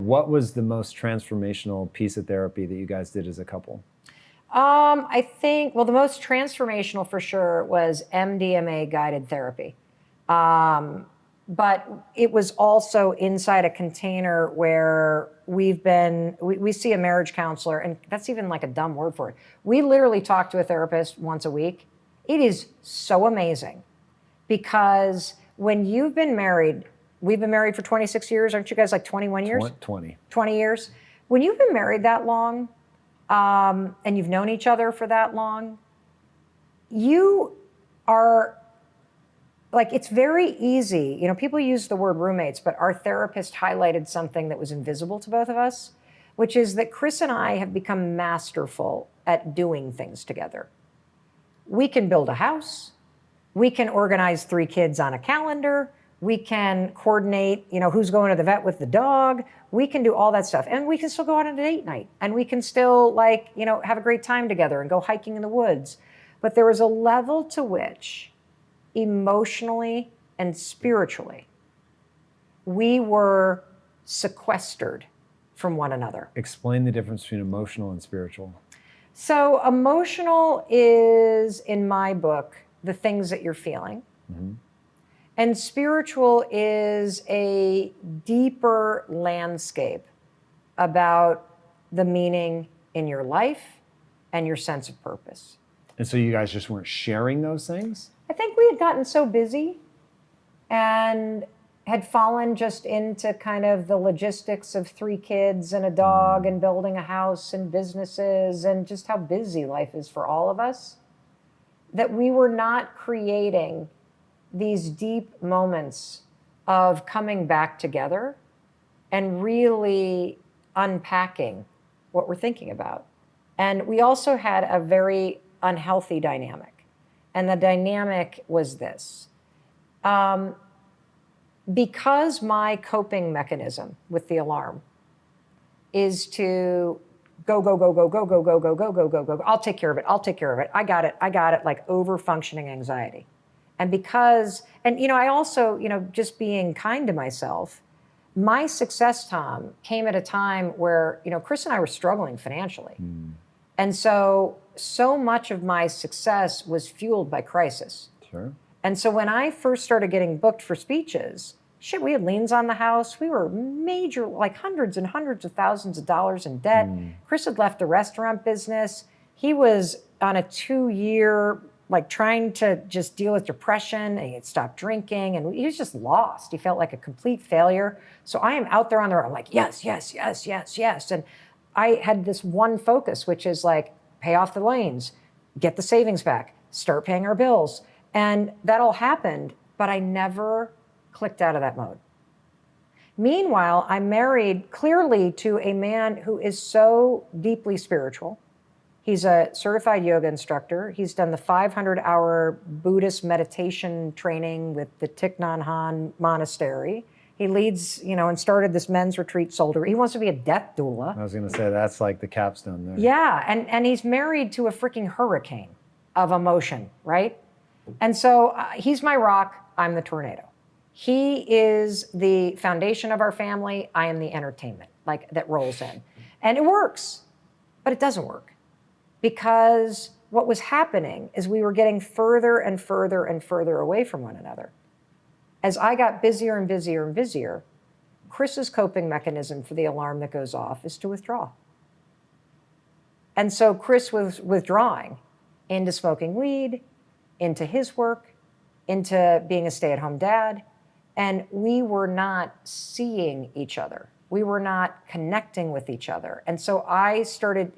what was the most transformational piece of therapy that you guys did as a couple? I think, well, the most transformational for sure was MDMA guided therapy. But it was also inside a container where we see a marriage counselor, and that's even like a dumb word for it. We literally talk to a therapist once a week. It is so amazing because when you've been married, we've been married for 26 years. Aren't you guys like 21 years? 20. 20 years. When you've been married that long, and you've known each other for that long, you are like, it's very easy. You know, people use the word roommates, but our therapist highlighted something that was invisible to both of us, which is that Chris and I have become masterful at doing things together. We can build a house. We can organize 3 kids on a calendar. We can coordinate, you know, who's going to the vet with the dog. We can do all that stuff. And we can still go out on a date night. And we can still, like, you know, have a great time together and go hiking in the woods. But there was a level to which, emotionally and spiritually, we were sequestered from one another. Explain the difference between emotional and spiritual. So emotional is, in my book, the things that you're feeling. Mm-hmm. And spiritual is a deeper landscape about the meaning in your life and your sense of purpose. And so you guys just weren't sharing those things? I think we had gotten so busy and had fallen just into kind of the logistics of 3 kids and a dog and building a house and businesses and just how busy life is for all of us, that we were not creating these deep moments of coming back together and really unpacking what we're thinking about. And we also had a very unhealthy dynamic. And the dynamic was this. Because my coping mechanism with the alarm is to go, go, go, go, go, go, go, go, go, go, go, go. I'll take care of it. I'll take care of it. I got it, like over-functioning anxiety. And because, and, you know, I also, you know, just being kind to myself, my success, Tom, came at a time where, you know, Chris and I were struggling financially. And so much of my success was fueled by crisis. Sure. And so when I first started getting booked for speeches, shit, we had liens on the house. We were major, like hundreds and hundreds of thousands of dollars in debt. Chris had left the restaurant business. He was on a 2-year, like trying to just deal with depression, and he had stopped drinking, and he was just lost. He felt like a complete failure. So I am out there on the road. I'm like, yes, yes, yes, yes, yes. And I had this one focus, which is like, pay off the liens, get the savings back, start paying our bills. And that all happened, but I never clicked out of that mode. Meanwhile, I'm married clearly to a man who is so deeply spiritual. He's a certified yoga instructor. He's done the 500-hour Buddhist meditation training with the Thich Nhat Hanh Monastery. He leads, you know, and started this men's retreat shoulder. He wants to be a death doula. I was going to say, that's like the capstone there. Yeah, and he's married to a freaking hurricane of emotion, right? And so he's my rock, I'm the tornado. He is the foundation of our family, I am the entertainment, like, that rolls in. And it works, but it doesn't work. Because what was happening is we were getting further and further and further away from one another. As I got busier and busier and busier, Chris's coping mechanism for the alarm that goes off is to withdraw. And so Chris was withdrawing into smoking weed, into his work, into being a stay-at-home dad, and we were not seeing each other. We were not connecting with each other. And so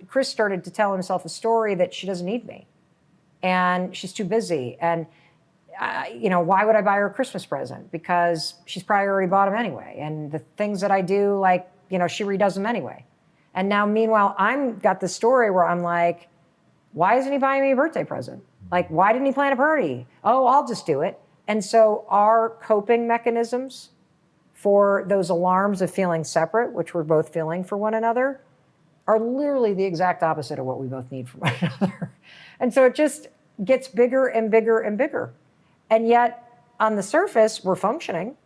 Chris started to tell himself a story that she doesn't need me. And she's too busy. And, you know, why would I buy her a Christmas present? Because she's probably already bought them anyway. And the things that I do, like, you know, she redoes them anyway. And now, meanwhile, got this story where I'm like, why isn't he buying me a birthday present? Like, why didn't he plan a party? Oh, I'll just do it. And so our coping mechanisms for those alarms of feeling separate, which we're both feeling for one another, are literally the exact opposite of what we both need from one another. And so it just gets bigger and bigger and bigger. And yet, on the surface, we're functioning.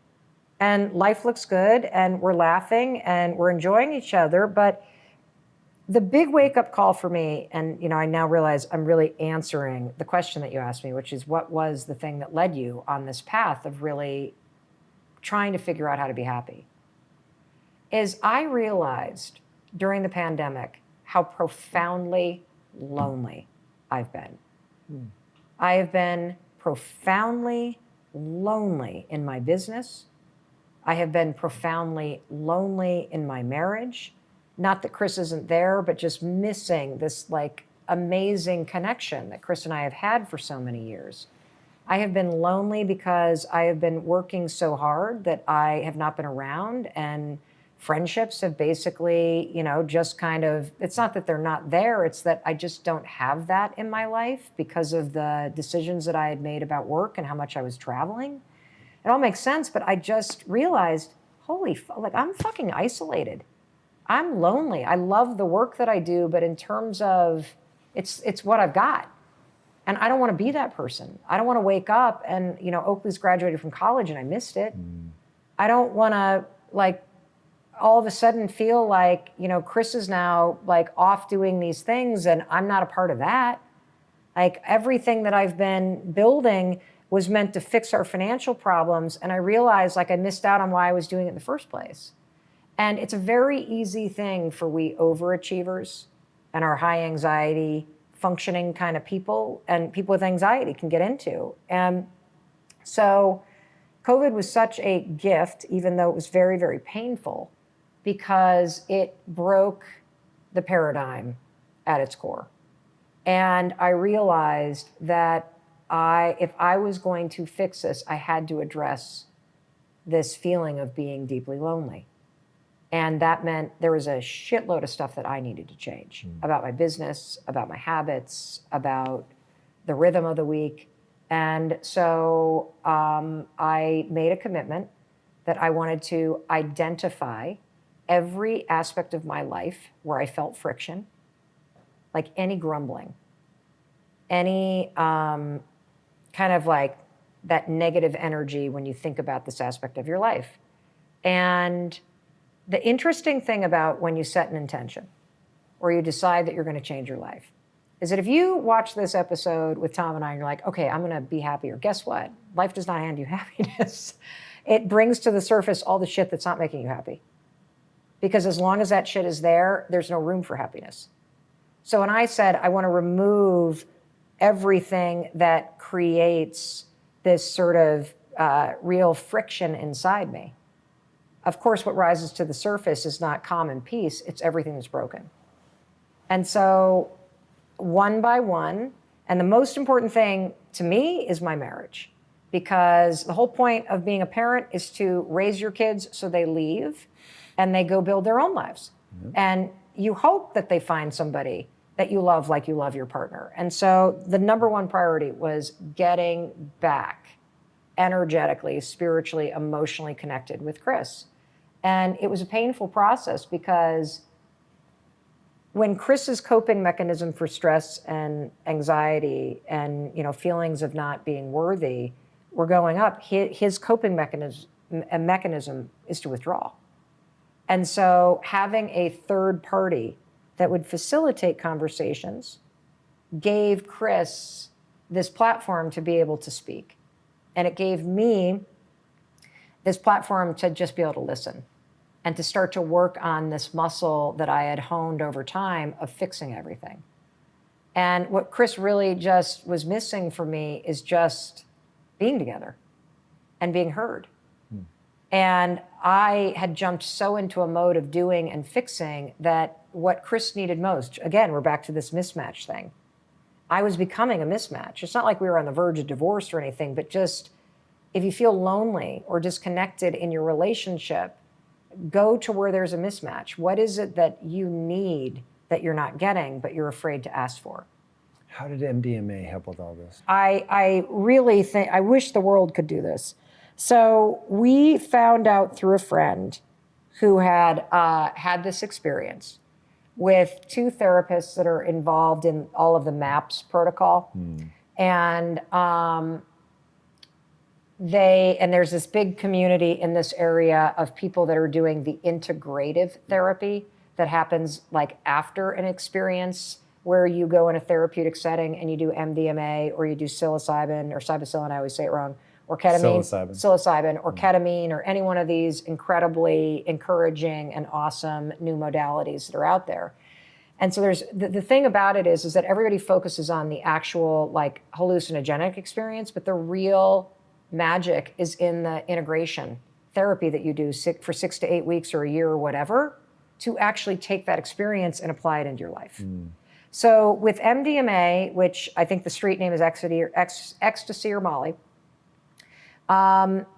And life looks good, and we're laughing, and we're enjoying each other. But the big wake-up call for me, and I now realize I'm really answering the question that you asked me, which is, what was the thing that led you on this path of really trying to figure out how to be happy? Is I realized during the pandemic how profoundly lonely I've been. I have been profoundly lonely in my business. I have been profoundly lonely in my marriage. Not that Chris isn't there, but just missing this like amazing connection that Chris and I have had for so many years. I have been lonely because I have been working so hard that I have not been around, and friendships have basically, just kind of, it's not that they're not there, it's that I just don't have that in my life because of the decisions that I had made about work and how much I was traveling. It all makes sense, but I just realized, I'm fucking isolated. I'm lonely. I love the work that I do, but in terms of, it's what I've got. And I don't want to be that person. I don't want to wake up and, Oakley's graduated from college and I missed it. I don't want to all of a sudden feel like, Chris is now off doing these things and I'm not a part of that. Everything that I've been building was meant to fix our financial problems. And I realized I missed out on why I was doing it in the first place. And it's a very easy thing for we overachievers and our high anxiety functioning kind of people, and people with anxiety can get into. And so COVID was such a gift, even though it was very, very painful, because it broke the paradigm at its core. And I realized that if I was going to fix this, I had to address this feeling of being deeply lonely. And that meant there was a shitload of stuff that I needed to change about my business, about my habits, about the rhythm of the week. And so I made a commitment that I wanted to identify every aspect of my life where I felt friction, like any grumbling, any kind of that negative energy when you think about this aspect of your life. And the interesting thing about when you set an intention or you decide that you're going to change your life is that if you watch this episode with Tom and I, and you're like, okay, I'm going to be happier. Guess what? Life does not hand you happiness. It brings to the surface all the shit that's not making you happy. Because as long as that shit is there, there's no room for happiness. So when I said I want to remove everything that creates this sort of real friction inside me, of course, what rises to the surface is not calm and peace, it's everything that's broken. And so one by one, and the most important thing to me is my marriage, because the whole point of being a parent is to raise your kids so they leave and they go build their own lives. And you hope that they find somebody that you love like you love your partner. And so the number one priority was getting back energetically, spiritually, emotionally connected with Chris. And it was a painful process because when Chris's coping mechanism for stress and anxiety and feelings of not being worthy were going up, his coping mechanism is to withdraw. And so having a third party that would facilitate conversations gave Chris this platform to be able to speak. And it gave me this platform to just be able to listen and to start to work on this muscle that I had honed over time of fixing everything. And what Chris really just was missing for me is just being together and being heard. And I had jumped so into a mode of doing and fixing that what Chris needed most, again, we're back to this mismatch thing. I was becoming a mismatch. It's not like we were on the verge of divorce or anything, but just if you feel lonely or disconnected in your relationship, go to where there's a mismatch. What is it that you need that you're not getting, but you're afraid to ask for? How did MDMA help with all this? I really think, I wish the world could do this. So we found out through a friend who had had this experience with two therapists that are involved in all of the MAPS protocol. And and there's this big community in this area of people that are doing the integrative therapy that happens like after an experience where you go in a therapeutic setting and you do MDMA or you do psilocybin or psilocybin, I always say it wrong, or ketamine, psilocybin or ketamine or any one of these incredibly encouraging and awesome new modalities that are out there. And so there's the thing about it is that everybody focuses on the actual like hallucinogenic experience, but the real magic is in the integration therapy that you do for 6 to 8 weeks or a year or whatever to actually take that experience and apply it into your life. So with MDMA, which I think the street name is ecstasy or Molly,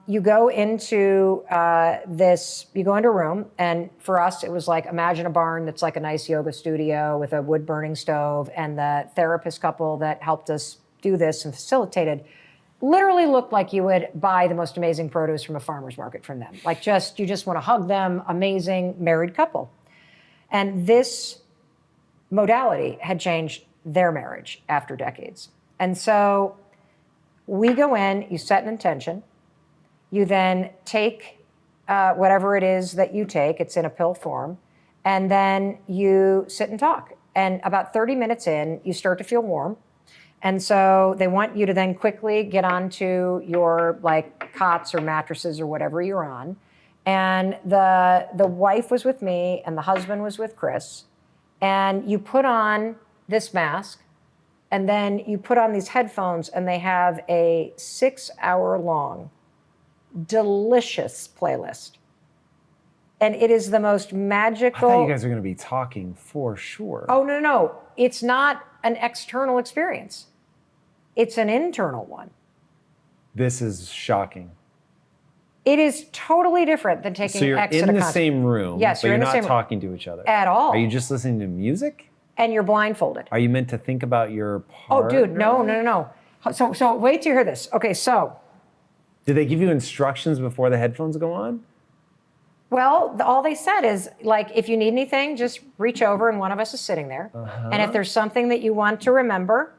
you go into you go into a room, and for us, it was like, imagine a barn that's like a nice yoga studio with a wood burning stove, and the therapist couple that helped us do this and facilitated literally looked like you would buy the most amazing produce from a farmer's market from them. Like you just want to hug them, amazing married couple. And this modality had changed their marriage after decades. And so we go in, you set an intention, you then take whatever it is that you take, it's in a pill form, and then you sit and talk. And about 30 minutes in, you start to feel warm. And so they want you to then quickly get onto your like cots or mattresses or whatever you're on. And the wife was with me and the husband was with Chris. And you put on this mask, and then you put on these headphones, and they have a 6-hour-long, delicious playlist. And it is the most magical. I thought you guys are going to be talking for sure. Oh, no. It's not an external experience. It's an internal one. This is shocking. It is totally different than taking So you're X at a in the concert. same room, Yes, but you're you're in the not same room. talking to each other. At all. Are you just listening to music? And you're blindfolded. Are you meant to think about your Oh, partner? dude, no. So wait till you hear this. Okay, so. Did they give you instructions before the headphones go on? Well, all they said is, like, if you need anything, just reach over and one of us is sitting there. And if there's something that you want to remember,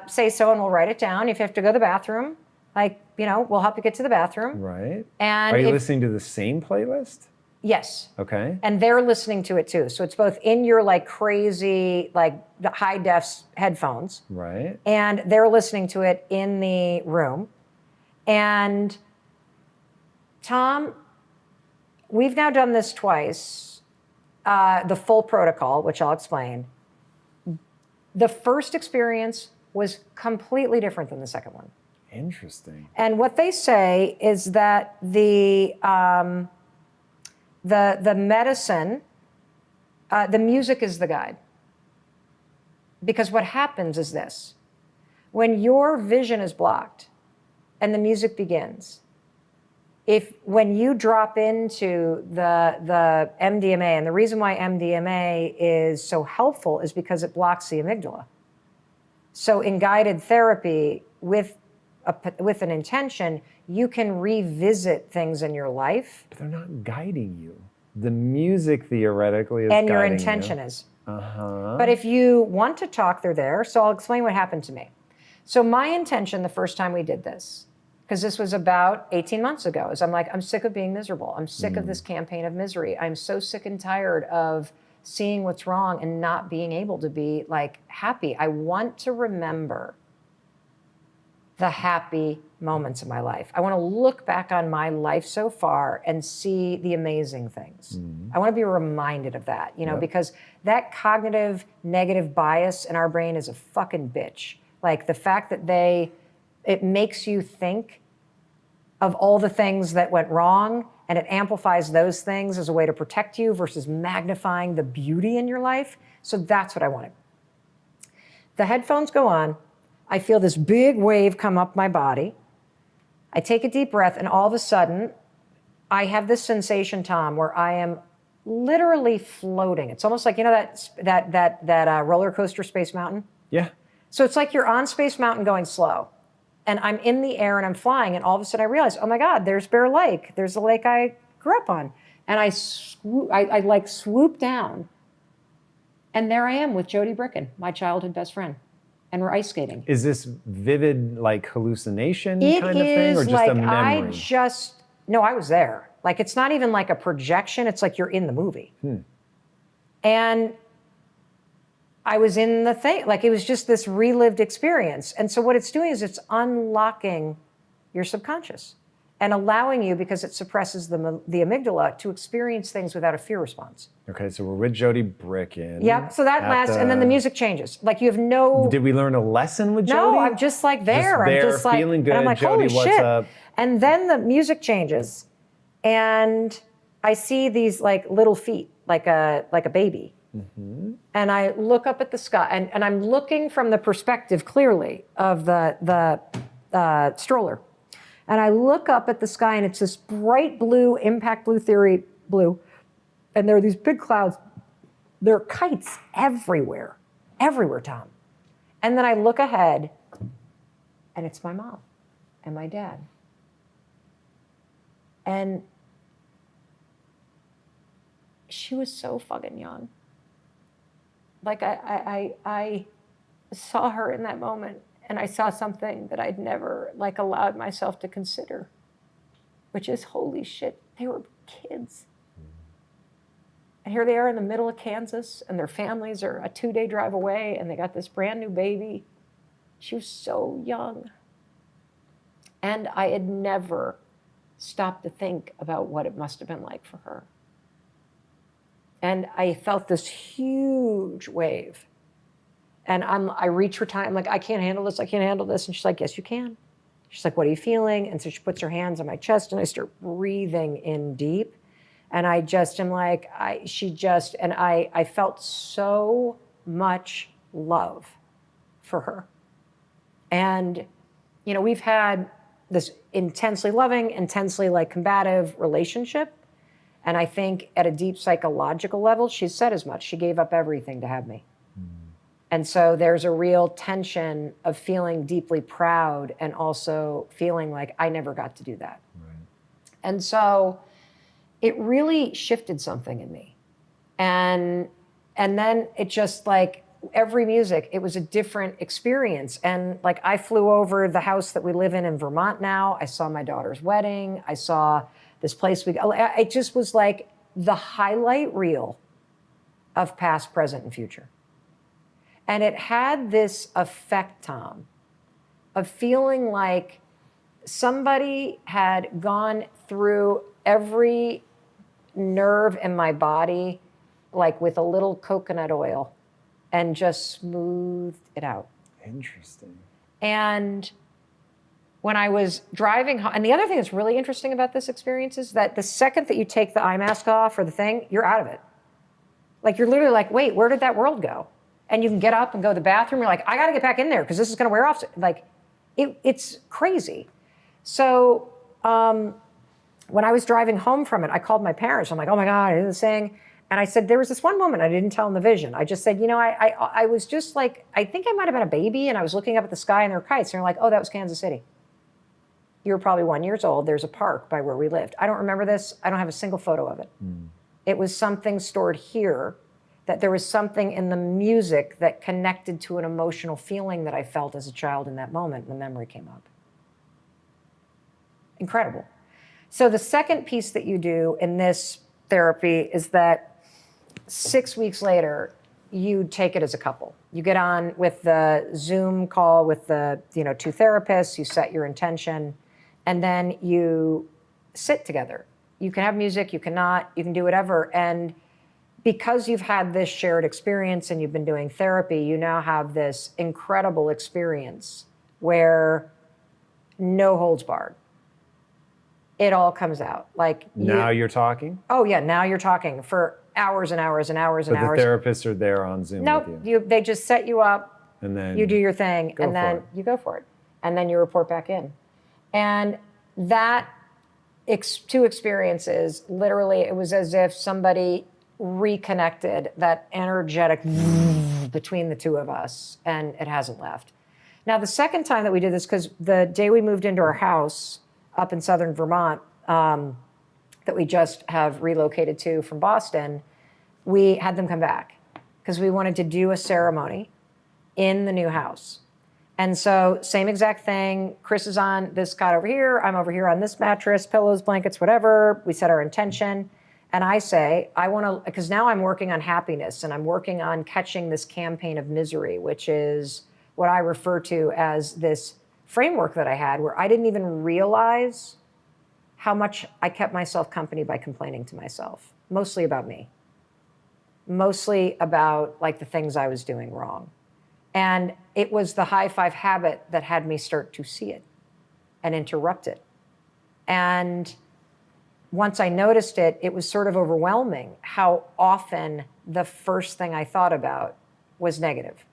say so and we'll write it down. If you have to go to the bathroom, like, we'll help you get to the bathroom. Right. And are you listening to the same playlist? Yes. Okay. And they're listening to it too. So it's both in your like crazy, like the high def headphones. Right. And they're listening to it in the room. And Tom, we've now done this twice, the full protocol, which I'll explain. The first experience was completely different than the second one. Interesting. And what they say is that the medicine, the music is the guide. Because what happens is this. When your vision is blocked and the music begins, when you drop into the MDMA, and the reason why MDMA is so helpful is because it blocks the amygdala. So in guided therapy with an intention, you can revisit things in your life. But they're not guiding you. The music theoretically is and guiding your intention you. is. Uh-huh. But if you want to talk, they're there. So I'll explain what happened to me. So my intention the first time we did this, because this was about 18 months ago, is I'm like, I'm sick of being miserable. I'm sick of this campaign of misery. I'm so sick and tired of seeing what's wrong and not being able to be like happy. I want to remember the happy moments of my life. I want to look back on my life so far and see the amazing things. I want to be reminded of that, because that cognitive negative bias in our brain is a fucking bitch. Like the fact that it makes you think of all the things that went wrong, and it amplifies those things as a way to protect you versus magnifying the beauty in your life. So that's what I wanted. The headphones go on. I feel this big wave come up my body. I take a deep breath, and all of a sudden, I have this sensation, Tom, where I am literally floating. It's almost like, that roller coaster Space Mountain? Yeah. So it's like you're on Space Mountain going slow. And I'm in the air and I'm flying, and all of a sudden I realize, oh my God, there's Bear Lake. There's the lake I grew up on. And I swoop down. And there I am with Jody Bricken, my childhood best friend. and we're ice skating. Is this vivid, like hallucination It kind of thing, or is just like a memory? no, I was there. Like, it's not even like a projection. It's like you're in the movie. And I was in the thing. Like, it was just this relived experience. And so what it's doing is it's unlocking your subconscious and allowing you, because it suppresses the amygdala, to experience things without a fear response. Okay, so we're with Jody Bricken. Yep. So that lasts, and then the music changes. Like, you have no. Did we learn a lesson with Jody? No, I'm just like there. Just there, I'm just like feeling good. And I'm like, Jody, holy what's shit. up? And then the music changes, and I see these like little feet, like a baby. And I look up at the sky, and I'm looking from the perspective clearly of the stroller. And I look up at the sky, and it's this bright blue, impact blue theory blue. And there are these big clouds. There are kites everywhere, Tom. And then I look ahead, and it's my mom and my dad. And she was so fucking young. Like, I saw her in that moment, and I saw something that I'd never like allowed myself to consider, which is, holy shit, they were kids. And here they are in the middle of Kansas, and their families are a 2-day drive away, and they got this brand new baby. She was so young. And I had never stopped to think about what it must have been like for her. And I felt this huge wave. And I reach for time. I'm like, I can't handle this. And she's like, yes, you can. She's like, what are you feeling? And so she puts her hands on my chest, and I start breathing in deep. And I just am like, I felt so much love for her. And, you know, we've had this intensely loving, intensely like combative relationship. And I think at a deep psychological level, she said as much. She gave up everything to have me. And so there's a real tension of feeling deeply proud and also feeling like I never got to do that. Right. And so it really shifted something in me. And then it just like every music, it was a different experience. And like I flew over the house that we live in Vermont now. I saw my daughter's wedding. I saw this place it just was like the highlight reel of past, present, and future. And it had this effect, Tom, of feeling like somebody had gone through every nerve in my body, like with a little coconut oil, and just smoothed it out. Interesting. And when I was driving home, and the other thing that's really interesting about this experience is that the second that you take the eye mask off or the thing, you're out of it. Like, you're literally like, wait, where did that world go? And you can get up and go to the bathroom. You're like, I got to get back in there because this is going to wear off. Like, it's crazy. So when I was driving home from it, I called my parents. I'm like, oh my God, I did this thing. And I said, there was this one moment I didn't tell them the vision. I just said, you know, I was just like, I think I might have been a baby, and I was looking up at the sky and there were kites. And they're like, oh, that was Kansas City. You were probably 1 year old. There's a park by where we lived. I don't remember this. I don't have a single photo of it. It was something stored here, that there was something in the music that connected to an emotional feeling that I felt as a child in that moment, and the memory came up. Incredible. So the second piece that you do in this therapy is that 6 weeks later, you take it as a couple. You get on with the Zoom call with the, two therapists, you set your intention, and then you sit together. You can have music, you cannot, you can do whatever. And because you've had this shared experience and you've been doing therapy, you now have this incredible experience where no holds barred. It all comes out. Like now you're talking? Oh yeah, now you're talking for hours and hours and hours and hours. But the therapists are there on Zoom with you? They just set you up, and then you do your thing, and then you go for it. And then you report back in. And that two experiences, literally, it was as if somebody reconnected that energetic between the two of us, and it hasn't left. Now, the second time that we did this, because the day we moved into our house up in southern Vermont, that we just have relocated to from Boston, we had them come back because we wanted to do a ceremony in the new house. And so same exact thing. Chris is on this cot over here. I'm over here on this mattress, pillows, blankets, whatever. We set our intention. And I say, I want to, because now I'm working on happiness and I'm working on catching this campaign of misery, which is what I refer to as this framework that I had where I didn't even realize how much I kept myself company by complaining to myself, mostly about me, mostly about like the things I was doing wrong. And it was the high five habit that had me start to see it and interrupt it. And once I noticed it, it was sort of overwhelming how often the first thing I thought about was negative.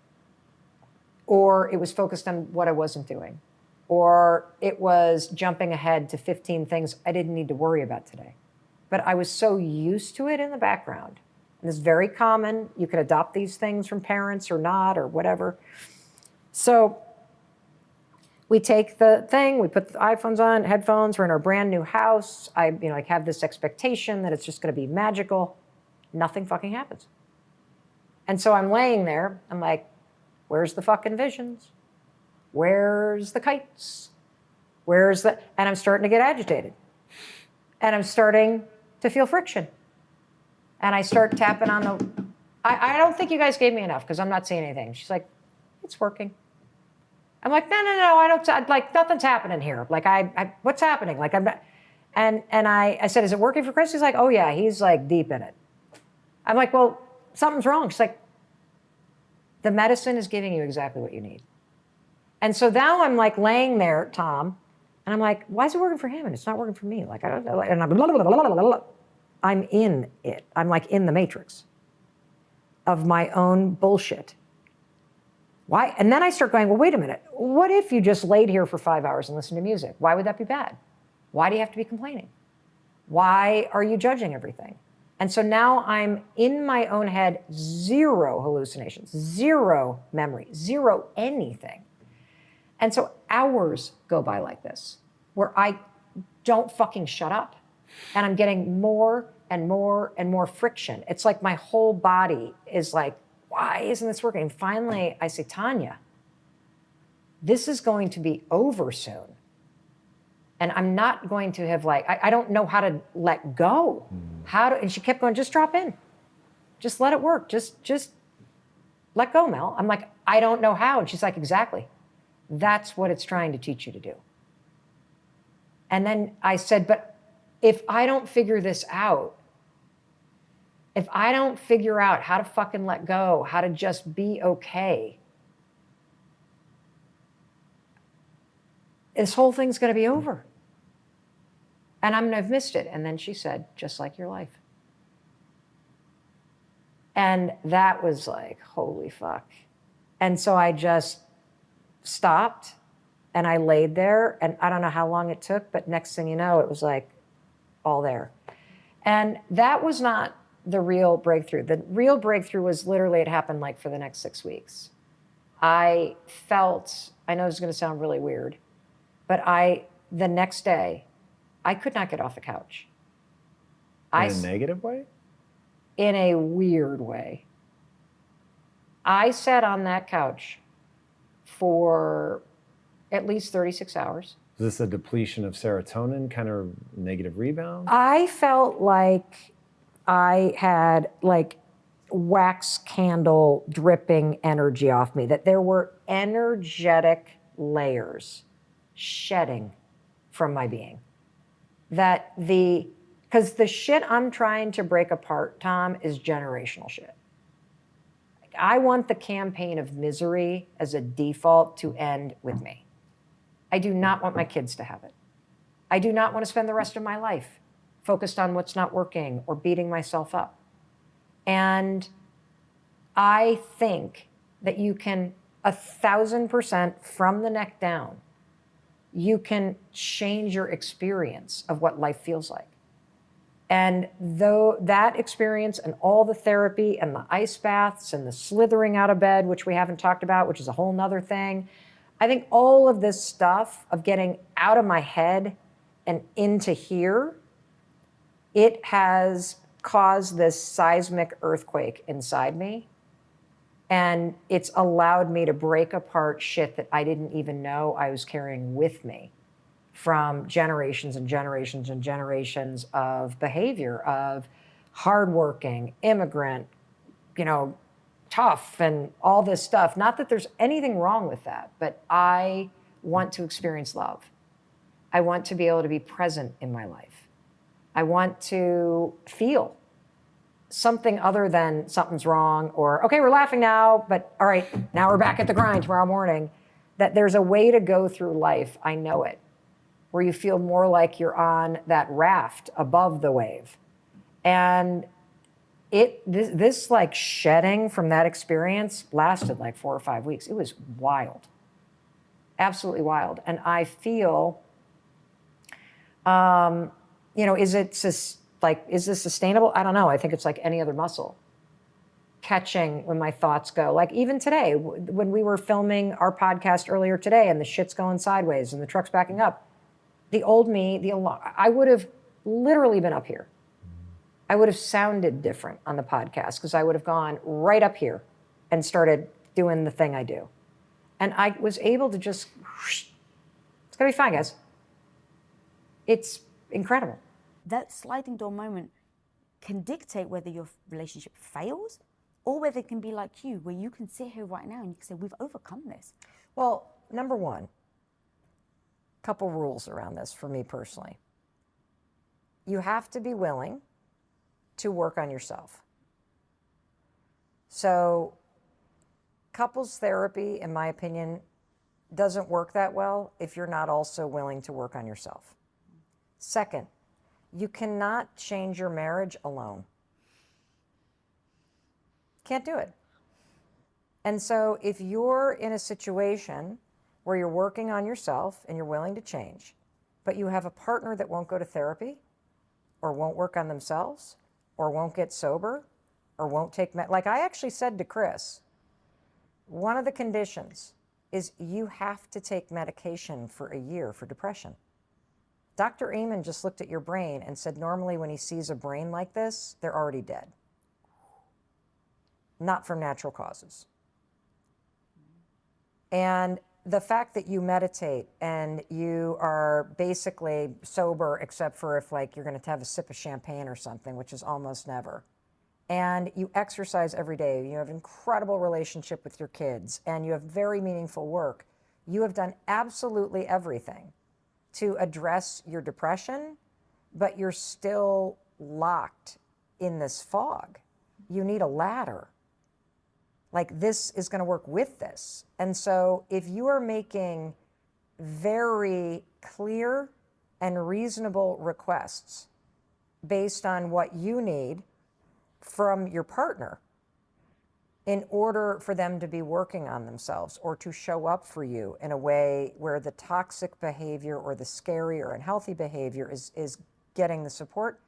Or it was focused on what I wasn't doing. Or it was jumping ahead to 15 things I didn't need to worry about today. But I was so used to it in the background. And it's very common. You could adopt these things from parents or not or whatever. So we take the thing, we put the iPhones on, headphones, we're in our brand new house. I have this expectation that it's just going to be magical. Nothing fucking happens. And so I'm laying there. I'm like, where's the fucking visions? Where's the kites? And I'm starting to get agitated. And I'm starting to feel friction. And I start tapping on the, I don't think you guys gave me enough because I'm not seeing anything. She's like, it's working. I'm like, no, I don't, like nothing's happening here. Like what's happening? Like I'm not, and I said, is it working for Chris? He's like, oh yeah, he's like deep in it. I'm like, well, something's wrong. She's like, the medicine is giving you exactly what you need. And so now I'm like laying there, Tom, and I'm like, why is it working for him and it's not working for me? Like, I don't know. And I'm in it. I'm like in the matrix of my own bullshit. Why? And then I start going, well, wait a minute. What if you just laid here for 5 hours and listened to music? Why would that be bad? Why do you have to be complaining? Why are you judging everything? And so now I'm in my own head, zero hallucinations, zero memory, zero anything. And so hours go by like this, where I don't fucking shut up. And I'm getting more and more and more friction. It's like my whole body is like, why isn't this working? And finally, I say, Tanya, this is going to be over soon. And I'm not going to have I don't know how to let go. And she kept going, just drop in. Just let it work. Just let go, Mel. I'm like, I don't know how. And she's like, exactly. That's what it's trying to teach you to do. And then I said, but if I don't figure this out, if I don't figure out how to fucking let go, how to just be okay, this whole thing's going to be over. And I'm going to have missed it. And then she said, just like your life. And that was like, holy fuck. And so I just stopped and I laid there, and I don't know how long it took, but next thing you know, it was like all there. And that was not the real breakthrough. The real breakthrough was literally, it happened like for the next 6 weeks. I felt, I know this is going to sound really weird, but the next day, I could not get off the couch. In a negative way? In a weird way. I sat on that couch for at least 36 hours. Is this a depletion of serotonin, kind of negative rebound? I felt like I had like wax candle dripping energy off me, that there were energetic layers shedding from my being. Because the shit I'm trying to break apart, Tom, is generational shit. I want the campaign of misery as a default to end with me. I do not want my kids to have it. I do not want to spend the rest of my life focused on what's not working or beating myself up. And I think that you can 1,000% from the neck down, you can change your experience of what life feels like. And though that experience and all the therapy and the ice baths and the slithering out of bed, which we haven't talked about, which is a whole nother thing, I think all of this stuff of getting out of my head and into here, it has caused this seismic earthquake inside me And it's allowed me to break apart shit that I didn't even know I was carrying with me from generations and generations and generations of behavior, of hardworking, immigrant, tough and all this stuff. Not that there's anything wrong with that, but I want to experience love. I want to be able to be present in my life. I want to feel something other than something's wrong or, okay, we're laughing now, but all right, now we're back at the grind tomorrow morning. That there's a way to go through life, I know it, where you feel more like you're on that raft above the wave. And this like shedding from that experience lasted like 4 or 5 weeks. It was wild, absolutely wild. And I feel, is this sustainable? I don't know. I think it's like any other muscle. Catching when my thoughts go, like even today, when we were filming our podcast earlier today and the shit's going sideways and the truck's backing up, the old me, I would have literally been up here. I would have sounded different on the podcast because I would have gone right up here and started doing the thing I do. And I was able to just, it's gonna be fine, guys. It's incredible. That sliding door moment can dictate whether your relationship fails or whether it can be like you, where you can sit here right now and you can say, we've overcome this. Well, number one, couple rules around this for me personally. You have to be willing to work on yourself. So couples therapy, in my opinion, doesn't work that well if you're not also willing to work on yourself. Second, you cannot change your marriage alone. Can't do it. And so if you're in a situation where you're working on yourself and you're willing to change, but you have a partner that won't go to therapy or won't work on themselves or won't get sober or won't take, like I actually said to Chris, one of the conditions is you have to take medication for a year for depression. Dr. Amen just looked at your brain and said normally when he sees a brain like this, they're already dead. Not from natural causes. And the fact that you meditate and you are basically sober except for if like you're going to have a sip of champagne or something, which is almost never, and you exercise every day, you have an incredible relationship with your kids, and you have very meaningful work, you have done absolutely everything to address your depression, but you're still locked in this fog. You need a ladder. Like this is going to work with this. And so if you are making very clear and reasonable requests based on what you need from your partner in order for them to be working on themselves or to show up for you in a way where the toxic behavior or the scary or unhealthy behavior is getting the support.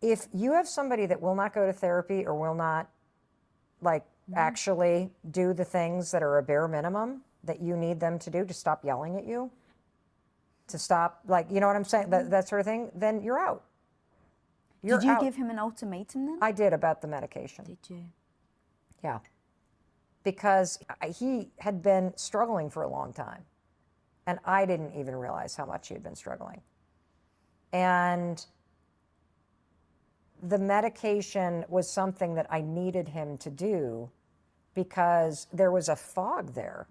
If you have somebody that will not go to therapy or will not actually do the things that are a bare minimum that you need them to do to stop yelling at you, to stop, you know what I'm saying, that sort of thing, then you're out. Did you give him an ultimatum then? I did, about the medication. Did you? Yeah. Because he had been struggling for a long time. And I didn't even realize how much he had been struggling. And the medication was something that I needed him to do because there was a fog there.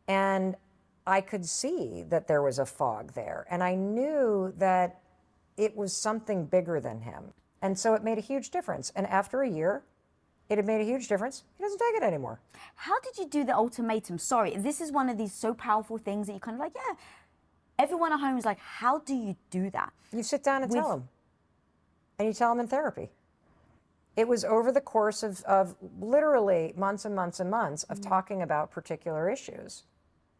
And I could see that there was a fog there. And I knew that it was something bigger than him. And so it made a huge difference. And after a year, it had made a huge difference. He doesn't take it anymore. How did you do the ultimatum? Sorry, this is one of these so powerful things that you kind of like, yeah. Everyone at home is like, how do you do that? You sit down and tell him. And you tell him in therapy. It was over the course of literally months and months and months of talking about particular issues.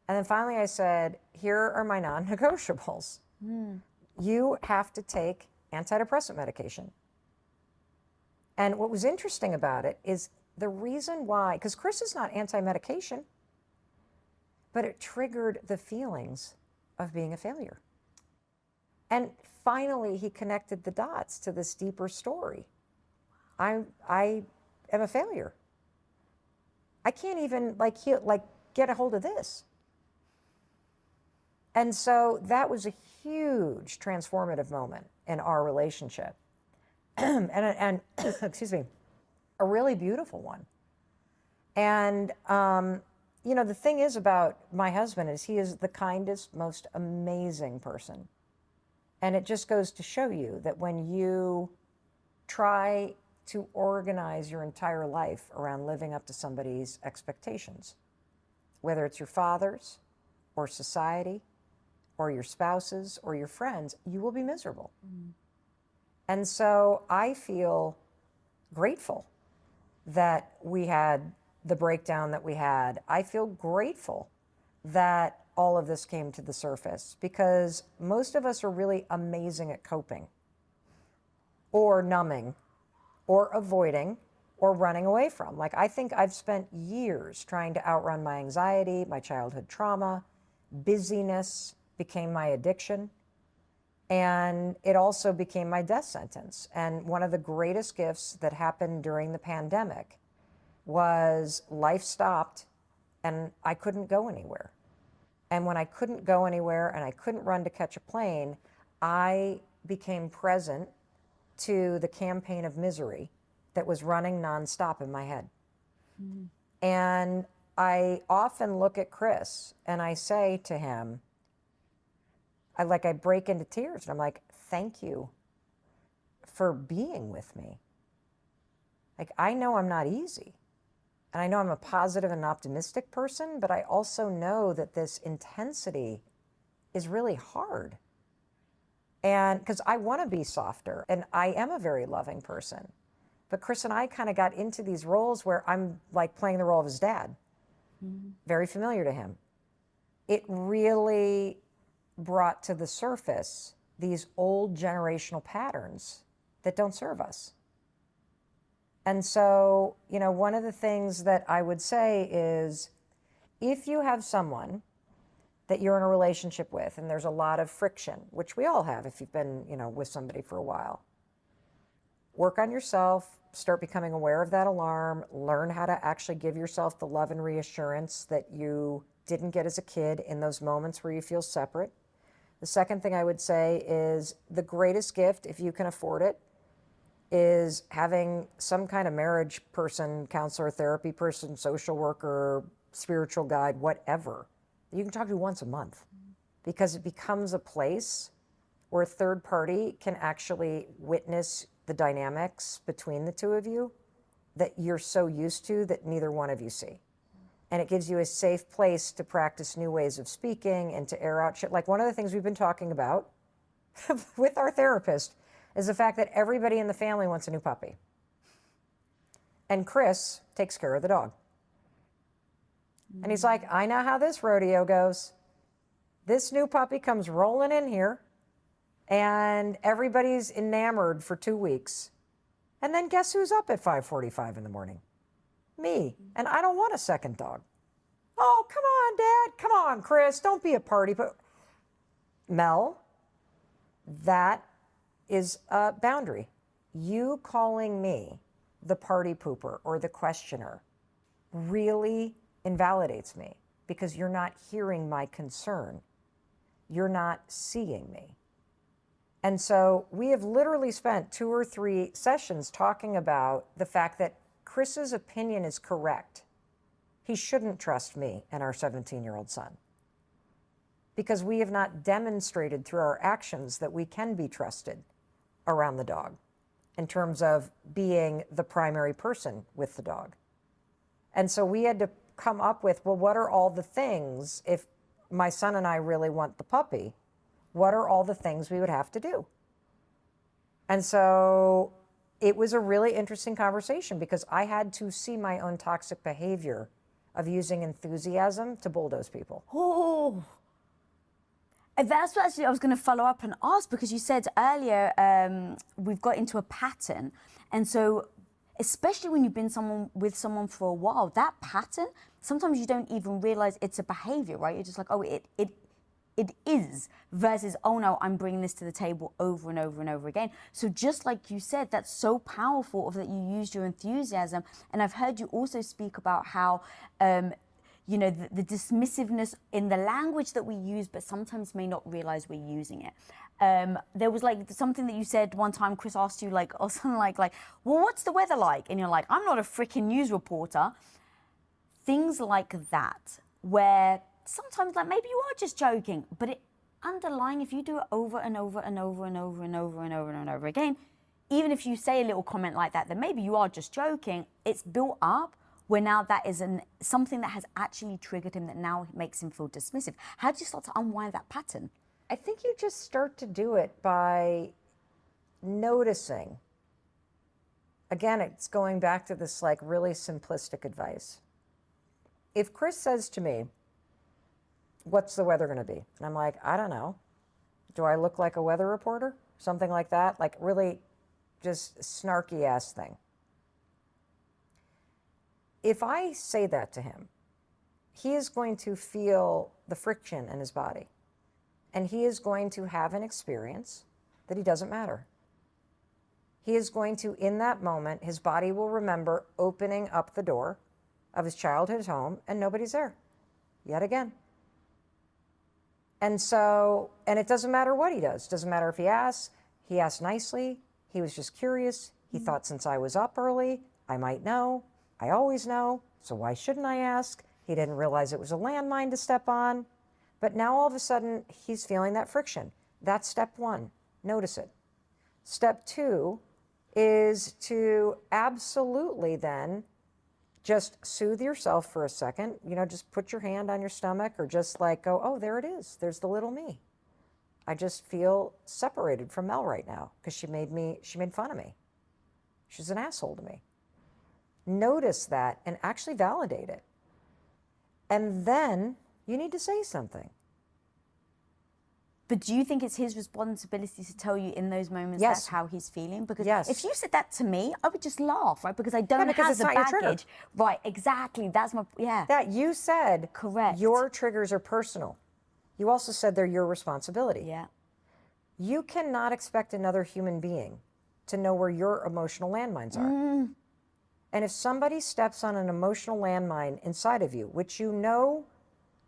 And then finally I said, here are my non-negotiables. You have to take antidepressant medication. And what was interesting about it is the reason why, because Chris is not anti-medication, but it triggered the feelings of being a failure. And finally, he connected the dots to this deeper story. I am a failure. I can't even get a hold of this. And so that was a huge transformative moment in our relationship. and excuse me, a really beautiful one. And, the thing is about my husband is he is the kindest, most amazing person. And it just goes to show you that when you try to organize your entire life around living up to somebody's expectations, whether it's your father's or society or your spouse's or your friends, you will be miserable. And so I feel grateful that we had the breakdown that we had. I feel grateful that all of this came to the surface because most of us are really amazing at coping or numbing or avoiding or running away from. Like, I think I've spent years trying to outrun my anxiety, my childhood trauma. Busyness became my addiction. And it also became my death sentence. And one of the greatest gifts that happened during the pandemic was life stopped and I couldn't go anywhere. And when I couldn't go anywhere and I couldn't run to catch a plane, I became present to the campaign of misery that was running nonstop in my head. And I often look at Chris and I say to him, I break into tears and I'm like, thank you for being with me. Like, I know I'm not easy. And I know I'm a positive and optimistic person, but I also know that this intensity is really hard. And because I want to be softer and I am a very loving person. But Chris and I kind of got into these roles where I'm like playing the role of his dad. Very familiar to him. It really brought to the surface these old generational patterns that don't serve us. And so, one of the things that I would say is if you have someone that you're in a relationship with and there's a lot of friction, which we all have if you've been, with somebody for a while, work on yourself, start becoming aware of that alarm, learn how to actually give yourself the love and reassurance that you didn't get as a kid in those moments where you feel separate. The second thing I would say is the greatest gift, if you can afford it, is having some kind of marriage person, counselor, therapy person, social worker, spiritual guide, whatever, that you can talk to once a month, because it becomes a place where a third party can actually witness the dynamics between the two of you that you're so used to that neither one of you see. And it gives you a safe place to practice new ways of speaking and to air out shit. Like, one of the things we've been talking about with our therapist is the fact that everybody in the family wants a new puppy. And Chris takes care of the dog. And he's like, I know how this rodeo goes. This new puppy comes rolling in here and everybody's enamored for 2 weeks. And then guess who's up at 5:45 in the morning? Me. And I don't want a second dog. Oh, come on, Dad. Come on, Chris. Don't be a party. But Mel, that is a boundary. You calling me the party pooper or the questioner really invalidates me because you're not hearing my concern. You're not seeing me. And so we have literally spent 2 or 3 sessions talking about the fact that Chris's opinion is correct. He shouldn't trust me and our 17-year-old son because we have not demonstrated through our actions that we can be trusted around the dog in terms of being the primary person with the dog. And so we had to come up with, well, what are all the things, if my son and I really want the puppy, what are all the things we would have to do? And so it was a really interesting conversation because I had to see my own toxic behavior of using enthusiasm to bulldoze people. Oh, and that's what actually I was going to follow up and ask, because you said earlier we've got into a pattern. And so especially when you've been with someone for a while, that pattern, sometimes you don't even realize it's a behavior, right? You're just like, oh, it is, versus, oh no, I'm bringing this to the table over and over and over again. So just like you said, that's so powerful of that you used your enthusiasm. And I've heard you also speak about how, you know, the dismissiveness in the language that we use, but sometimes may not realize we're using it. There was like something that you said one time, Chris asked you like, or something like, well, what's the weather like? And you're like, I'm not a freaking news reporter. Things like that, where sometimes like maybe you are just joking, but it underlying, if you do it over and over and over and over and over and over and over again, even if you say a little comment like that, then maybe you are just joking, it's built up where now that is something that has actually triggered him that now makes him feel dismissive. How do you start to unwind that pattern? I think you just start to do it by noticing. Again, it's going back to this like really simplistic advice. If Chris says to me, what's the weather going to be? And I'm like, I don't know. Do I look like a weather reporter? Something like that, like really just snarky ass thing. If I say that to him, he is going to feel the friction in his body. And he is going to have an experience that he doesn't matter. He is going to, in that moment, his body will remember opening up the door of his childhood home and nobody's there, yet again. And so, and it doesn't matter what he does. Doesn't matter if he asks nicely, he was just curious. He thought since I was up early, I might know. I always know, so why shouldn't I ask? He didn't realize it was a landmine to step on. But now all of a sudden, he's feeling that friction. That's step one, notice it. Step two is to absolutely then just soothe yourself for a second. You know, just put your hand on your stomach or just like go, oh, there it is. There's the little me. I just feel separated from Mel right now because she made fun of me. She's an asshole to me. Notice that and actually validate it. And then you need to say something. But do you think it's his responsibility to tell you in those moments Yes. that's how he's feeling? Because Yes. if you said that to me, I would just laugh, right? Because I don't because have it's the not your trigger. baggage. Right, exactly. That's my, yeah. That you said Correct. your triggers are personal. You also said they're your responsibility. Yeah. You cannot expect another human being to know where your emotional landmines are. And if somebody steps on an emotional landmine inside of you, which you know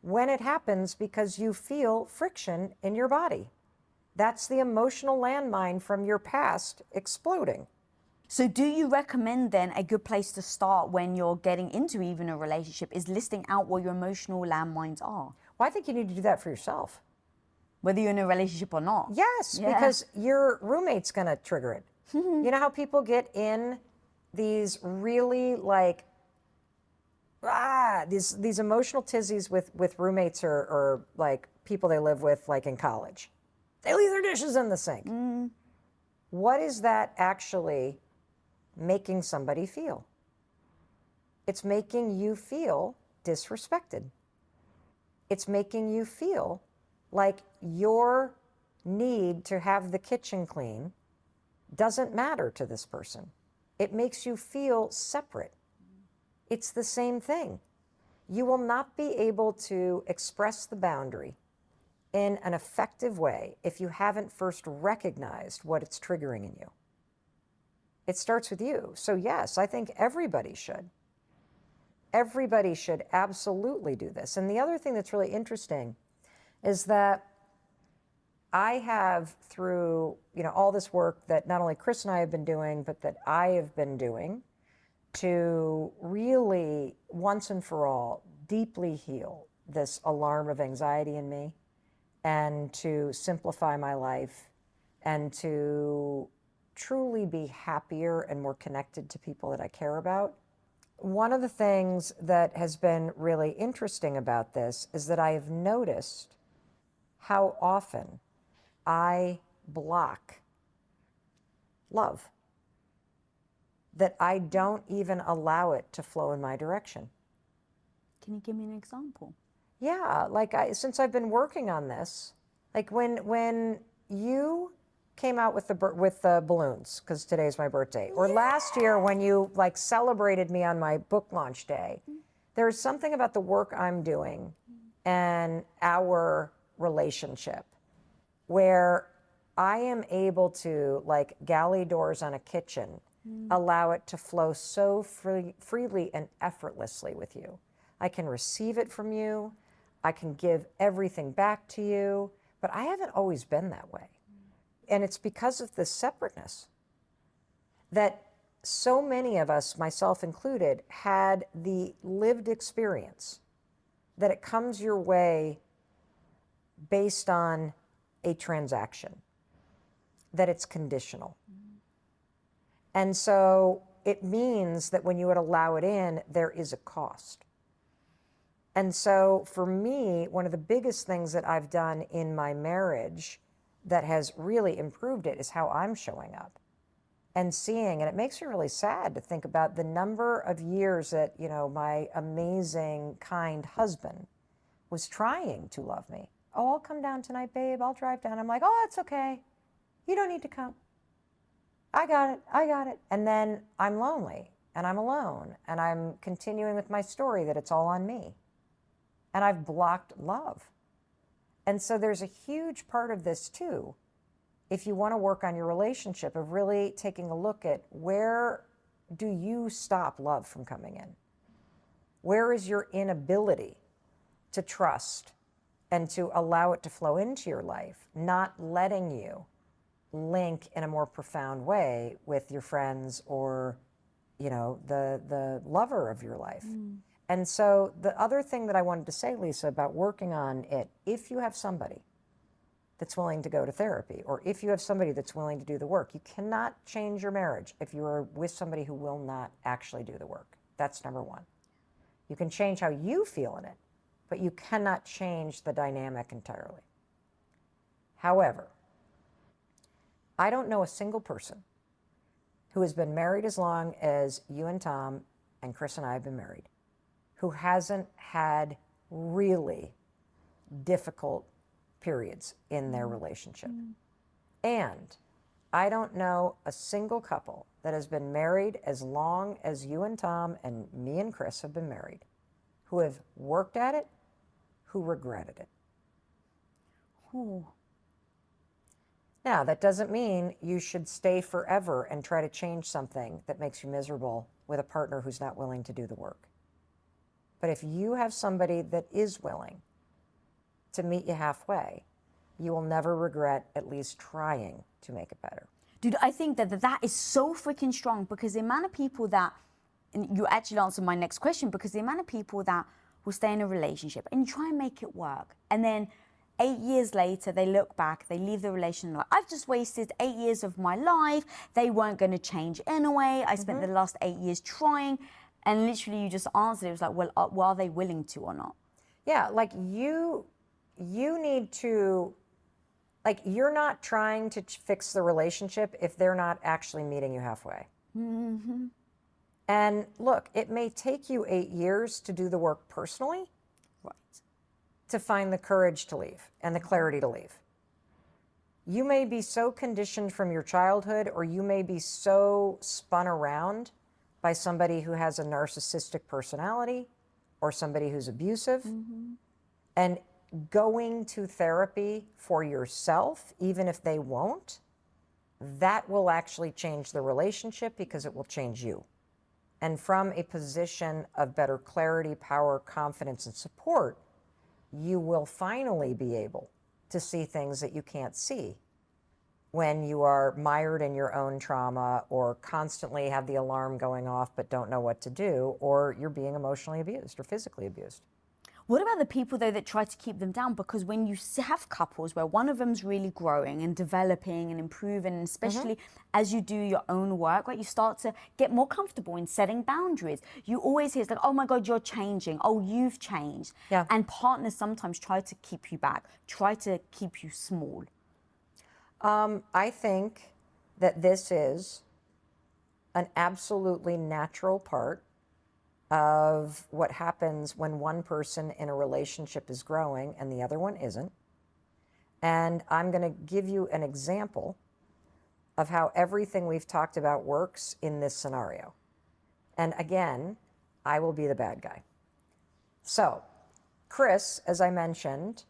when it happens because you feel friction in your body, that's the emotional landmine from your past exploding. So do you recommend then a good place to start when you're getting into even a relationship is listing out what your emotional landmines are? Well, I think you need to do that for yourself. Whether you're in a relationship or not. Yes, Yeah. because your roommate's going to trigger it. You know how people get in these really like, these emotional tizzies with roommates or like people they live with like in college. They leave their dishes in the sink. What is that actually making somebody feel? It's making you feel disrespected. It's making you feel like your need to have the kitchen clean doesn't matter to this person. It makes you feel separate. It's the same thing. You will not be able to express the boundary in an effective way if you haven't first recognized what it's triggering in you. It starts with you. So yes, I think everybody should. Everybody should absolutely do this. And the other thing that's really interesting is that I have, through all this work that not only Chris and I have been doing, but that I have been doing to really once and for all deeply heal this alarm of anxiety in me and to simplify my life and to truly be happier and more connected to people that I care about. One of the things that has been really interesting about this is that I have noticed how often I block love, that I don't even allow it to flow in my direction. Can you give me an example? Yeah, since I've been working on this, like when you came out with the balloons, because today's my birthday, or last year when you celebrated me on my book launch day, there's something about the work I'm doing and our relationship where I am able to, like galley doors on a kitchen, allow it to flow so freely and effortlessly with you. I can receive it from you. I can give everything back to you. But I haven't always been that way. And it's because of this separateness that so many of us, myself included, had the lived experience that it comes your way based on a transaction, that it's conditional. And so it means that when you would allow it in, there is a cost. And so for me, one of the biggest things that I've done in my marriage that has really improved it is how I'm showing up and seeing, and it makes me really sad to think about the number of years that, you know, my amazing, kind husband was trying to love me. Oh, I'll come down tonight, babe. I'll drive down. I'm like, oh, it's okay. You don't need to come. I got it. I got it. And then I'm lonely and I'm alone and I'm continuing with my story that it's all on me. And I've blocked love. And so there's a huge part of this too, if you want to work on your relationship, of really taking a look at where do you stop love from coming in? Where is your inability to trust and to allow it to flow into your life, not letting you link in a more profound way with your friends or, you know, the lover of your life? And so the other thing that I wanted to say, Lisa, about working on it, if you have somebody that's willing to go to therapy, or if you have somebody that's willing to do the work, you cannot change your marriage if you are with somebody who will not actually do the work. That's number one. You can change how you feel in it, but you cannot change the dynamic entirely. However, I don't know a single person who has been married as long as you and Tom and Chris and I have been married, who hasn't had really difficult periods in their relationship. And I don't know a single couple that has been married as long as you and Tom and me and Chris have been married, who have worked at it, who regretted it. Ooh. Now, that doesn't mean you should stay forever and try to change something that makes you miserable with a partner who's not willing to do the work. But if you have somebody that is willing to meet you halfway, you will never regret at least trying to make it better. Dude, I think that is so freaking strong, because the amount of people that, and you actually answered my next question, because the amount of people that will stay in a relationship and try and make it work, and then 8 years later, they look back, they leave the relationship, like, I've just wasted 8 years of my life. They weren't going to change anyway. I spent the last 8 years trying. And literally you just answered, it was like, well, are they willing to or not? Yeah, like you need to, like, you're not trying to fix the relationship if they're not actually meeting you halfway. And look, it may take you 8 years to do the work personally. Right. To find the courage to leave and the clarity to leave. You may be so conditioned from your childhood, or you may be so spun around by somebody who has a narcissistic personality or somebody who's abusive. And going to therapy for yourself, even if they won't, that will actually change the relationship, because it will change you. And from a position of better clarity, power, confidence, and support, you will finally be able to see things that you can't see when you are mired in your own trauma, or constantly have the alarm going off but don't know what to do, or you're being emotionally abused or physically abused. What about the people, though, that try to keep them down? Because when you have couples where one of them's really growing and developing and improving, and especially as you do your own work, right, you start to get more comfortable in setting boundaries. You always hear, it's like, oh my God, you're changing. Oh, you've changed. Yeah. And partners sometimes try to keep you back, try to keep you small. I think that this is an absolutely natural part of what happens when one person in a relationship is growing and the other one isn't. And I'm going to give you an example of how everything we've talked about works in this scenario. And again, I will be the bad guy. So, Chris, as I mentioned,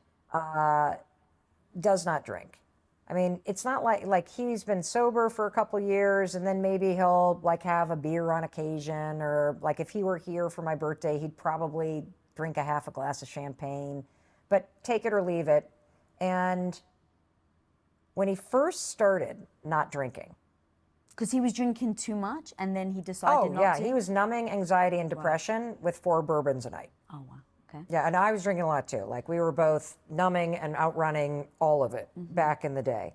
does not drink. I mean, it's not like he's been sober for a couple years and then maybe he'll like have a beer on occasion, or like if he were here for my birthday, he'd probably drink a half a glass of champagne, but take it or leave it. And when he first started not drinking, Because he was drinking too much and then he decided not yeah, to? he was numbing anxiety and depression with 4 bourbons a night. Oh, wow. Okay. Yeah, and I was drinking a lot too. Like we were both numbing and outrunning all of it back in the day.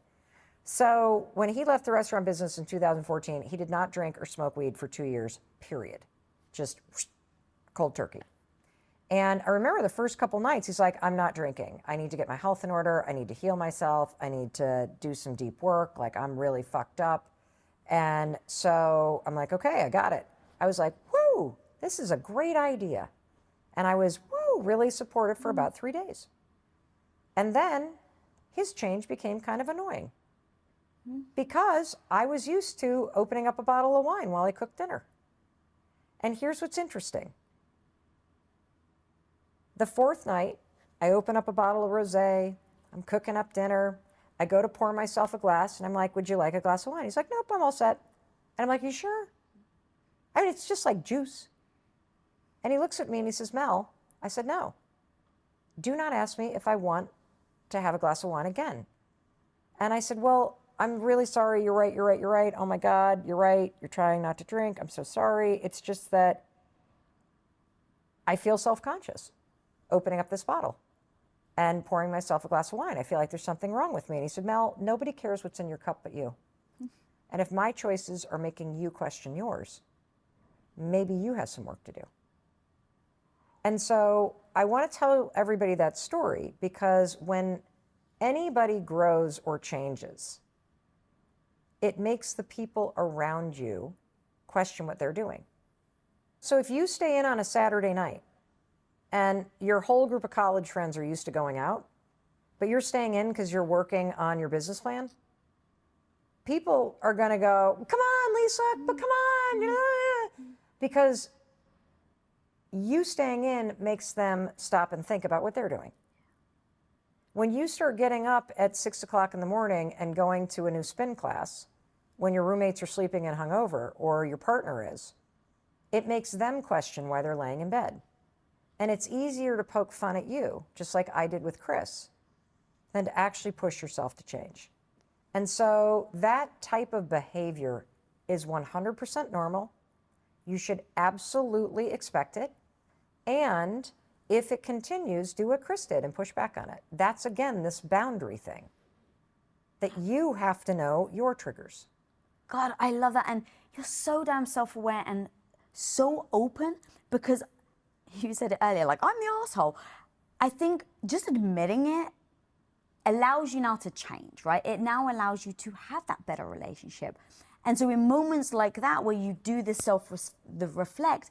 So when he left the restaurant business in 2014, he did not drink or smoke weed for 2 years, period. Just cold turkey. And I remember the first couple nights, he's like, I'm not drinking. I need to get my health in order. I need to heal myself. I need to do some deep work. Like I'm really fucked up. And so I'm like, okay, I got it. I was like, woo, this is a great idea. And I was, really supportive for about 3 days. And then his change became kind of annoying because I was used to opening up a bottle of wine while he cooked dinner. And here's what's interesting. The 4th night, I open up a bottle of rosé. I'm cooking up dinner. I go to pour myself a glass, and I'm like, would you like a glass of wine? He's like, nope, I'm all set. And I'm like, you sure? I mean, it's just like juice. And he looks at me and he says, Mel, I said, no. Do not ask me if I want to have a glass of wine again. And I said, well, I'm really sorry. You're right, you're right, you're right. Oh my God, you're right. You're trying not to drink. I'm so sorry. It's just that I feel self-conscious opening up this bottle and pouring myself a glass of wine. I feel like there's something wrong with me. And he said, Mel, nobody cares what's in your cup but you. And if my choices are making you question yours, maybe you have some work to do. And so I want to tell everybody that story because when anybody grows or changes, it makes the people around you question what they're doing. So if you stay in on a Saturday night and your whole group of college friends are used to going out, but you're staying in because you're working on your business plan, people are going to go, come on, Lisa, but come on, because you staying in makes them stop and think about what they're doing. When you start getting up at 6 o'clock in the morning and going to a new spin class, when your roommates are sleeping and hungover, or your partner is, it makes them question why they're laying in bed. And it's easier to poke fun at you, just like I did with Chris, than to actually push yourself to change. And so that type of behavior is 100% normal. You should absolutely expect it. And if it continues, do what Chris did and push back on it. That's, again, this boundary thing that you have to know your triggers. God, I love that. And you're so damn self-aware and so open because you said it earlier, like, I'm the asshole. I think just admitting it allows you now to change, right? It now allows you to have that better relationship. And so in moments like that, where you do this reflect,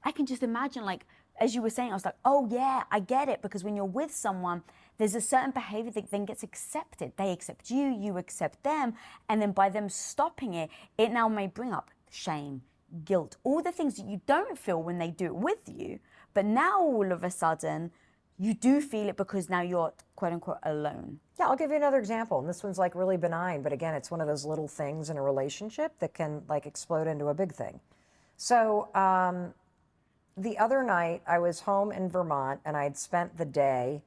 I can just imagine, like, as you were saying, I was like, oh yeah, I get it. Because when you're with someone, there's a certain behavior that then gets accepted. They accept you, you accept them. And then by them stopping it, it now may bring up shame, guilt, all the things that you don't feel when they do it with you. But now all of a sudden, you do feel it because now you're quote unquote alone. Yeah, I'll give you another example. And this one's like really benign, but again, it's one of those little things in a relationship that can like explode into a big thing. So the other night I was home in Vermont and I'd spent the day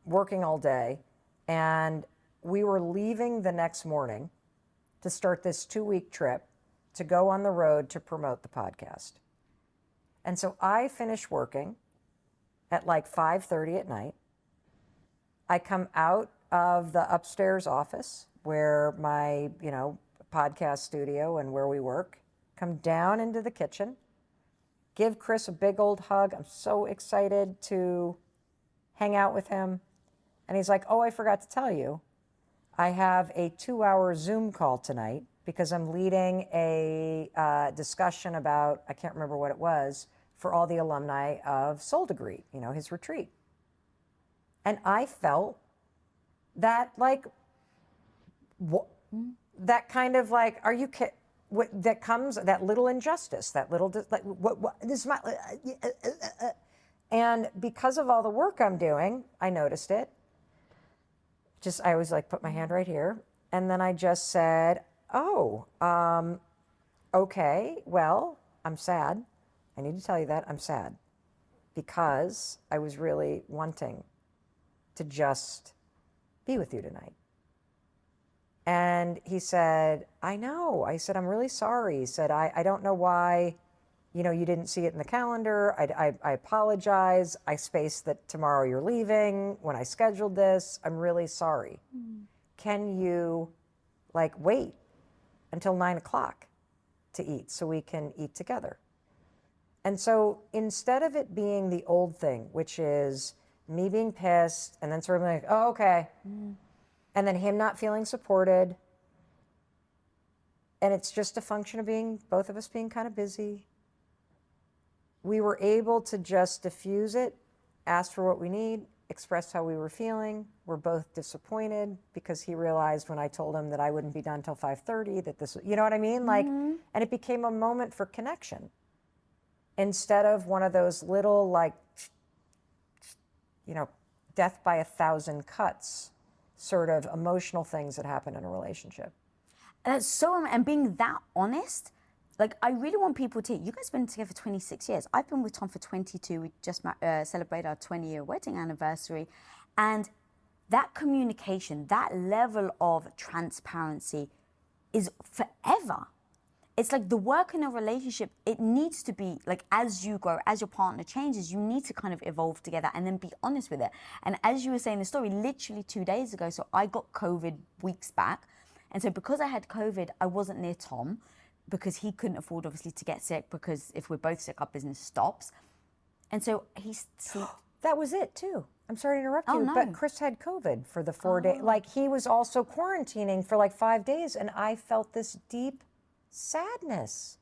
working all day, and we were leaving the next morning to start this 2-week trip to go on the road to promote the podcast. And so I finish working at like 5:30 at night. I come out of the upstairs office where my, podcast studio and where we work, come down into the kitchen, give Chris a big old hug. I'm so excited to hang out with him. And he's like, oh, I forgot to tell you, I have a 2-hour Zoom call tonight because I'm leading a discussion about, I can't remember what it was, for all the alumni of Soul Degree, his retreat. And I felt that, like, that kind of like, are you kidding? That comes, that little injustice, that little, like, what this is my, And because of all the work I'm doing, I noticed it. I always like put my hand right here. And then I just said, oh, okay, well, I'm sad. I need to tell you that I'm sad because I was really wanting to just be with you tonight. And he said, I know. I said, I'm really sorry. He said, I don't know why, you didn't see it in the calendar. I apologize. I spaced that tomorrow you're leaving when I scheduled this. I'm really sorry. Can you wait until 9 o'clock to eat so we can eat together? And so instead of it being the old thing, which is me being pissed and then sort of like, oh, okay. And then him not feeling supported. And it's just a function of both of us being kind of busy. We were able to just diffuse it, ask for what we need, express how we were feeling. We're both disappointed because he realized when I told him that I wouldn't be done till 5:30 that this, you know what I mean? And it became a moment for connection instead of one of those little death by 1,000 cuts sort of emotional things that happen in a relationship. And being that honest, I really want people to, you guys have been together for 26 years. I've been with Tom for 22. We just celebrated our 20-year wedding anniversary. And that communication, that level of transparency is forever. It's the work in a relationship, it needs to be as you grow, as your partner changes, you need to kind of evolve together and then be honest with it. And as you were saying the story, literally 2 days ago, so I got COVID weeks back. And so because I had COVID, I wasn't near Tom because he couldn't afford obviously to get sick because if we're both sick, our business stops. And so That was it too. I'm sorry to interrupt you, no. but Chris had COVID for the 4 days. He was also quarantining for 5 days and I felt this deep sadness.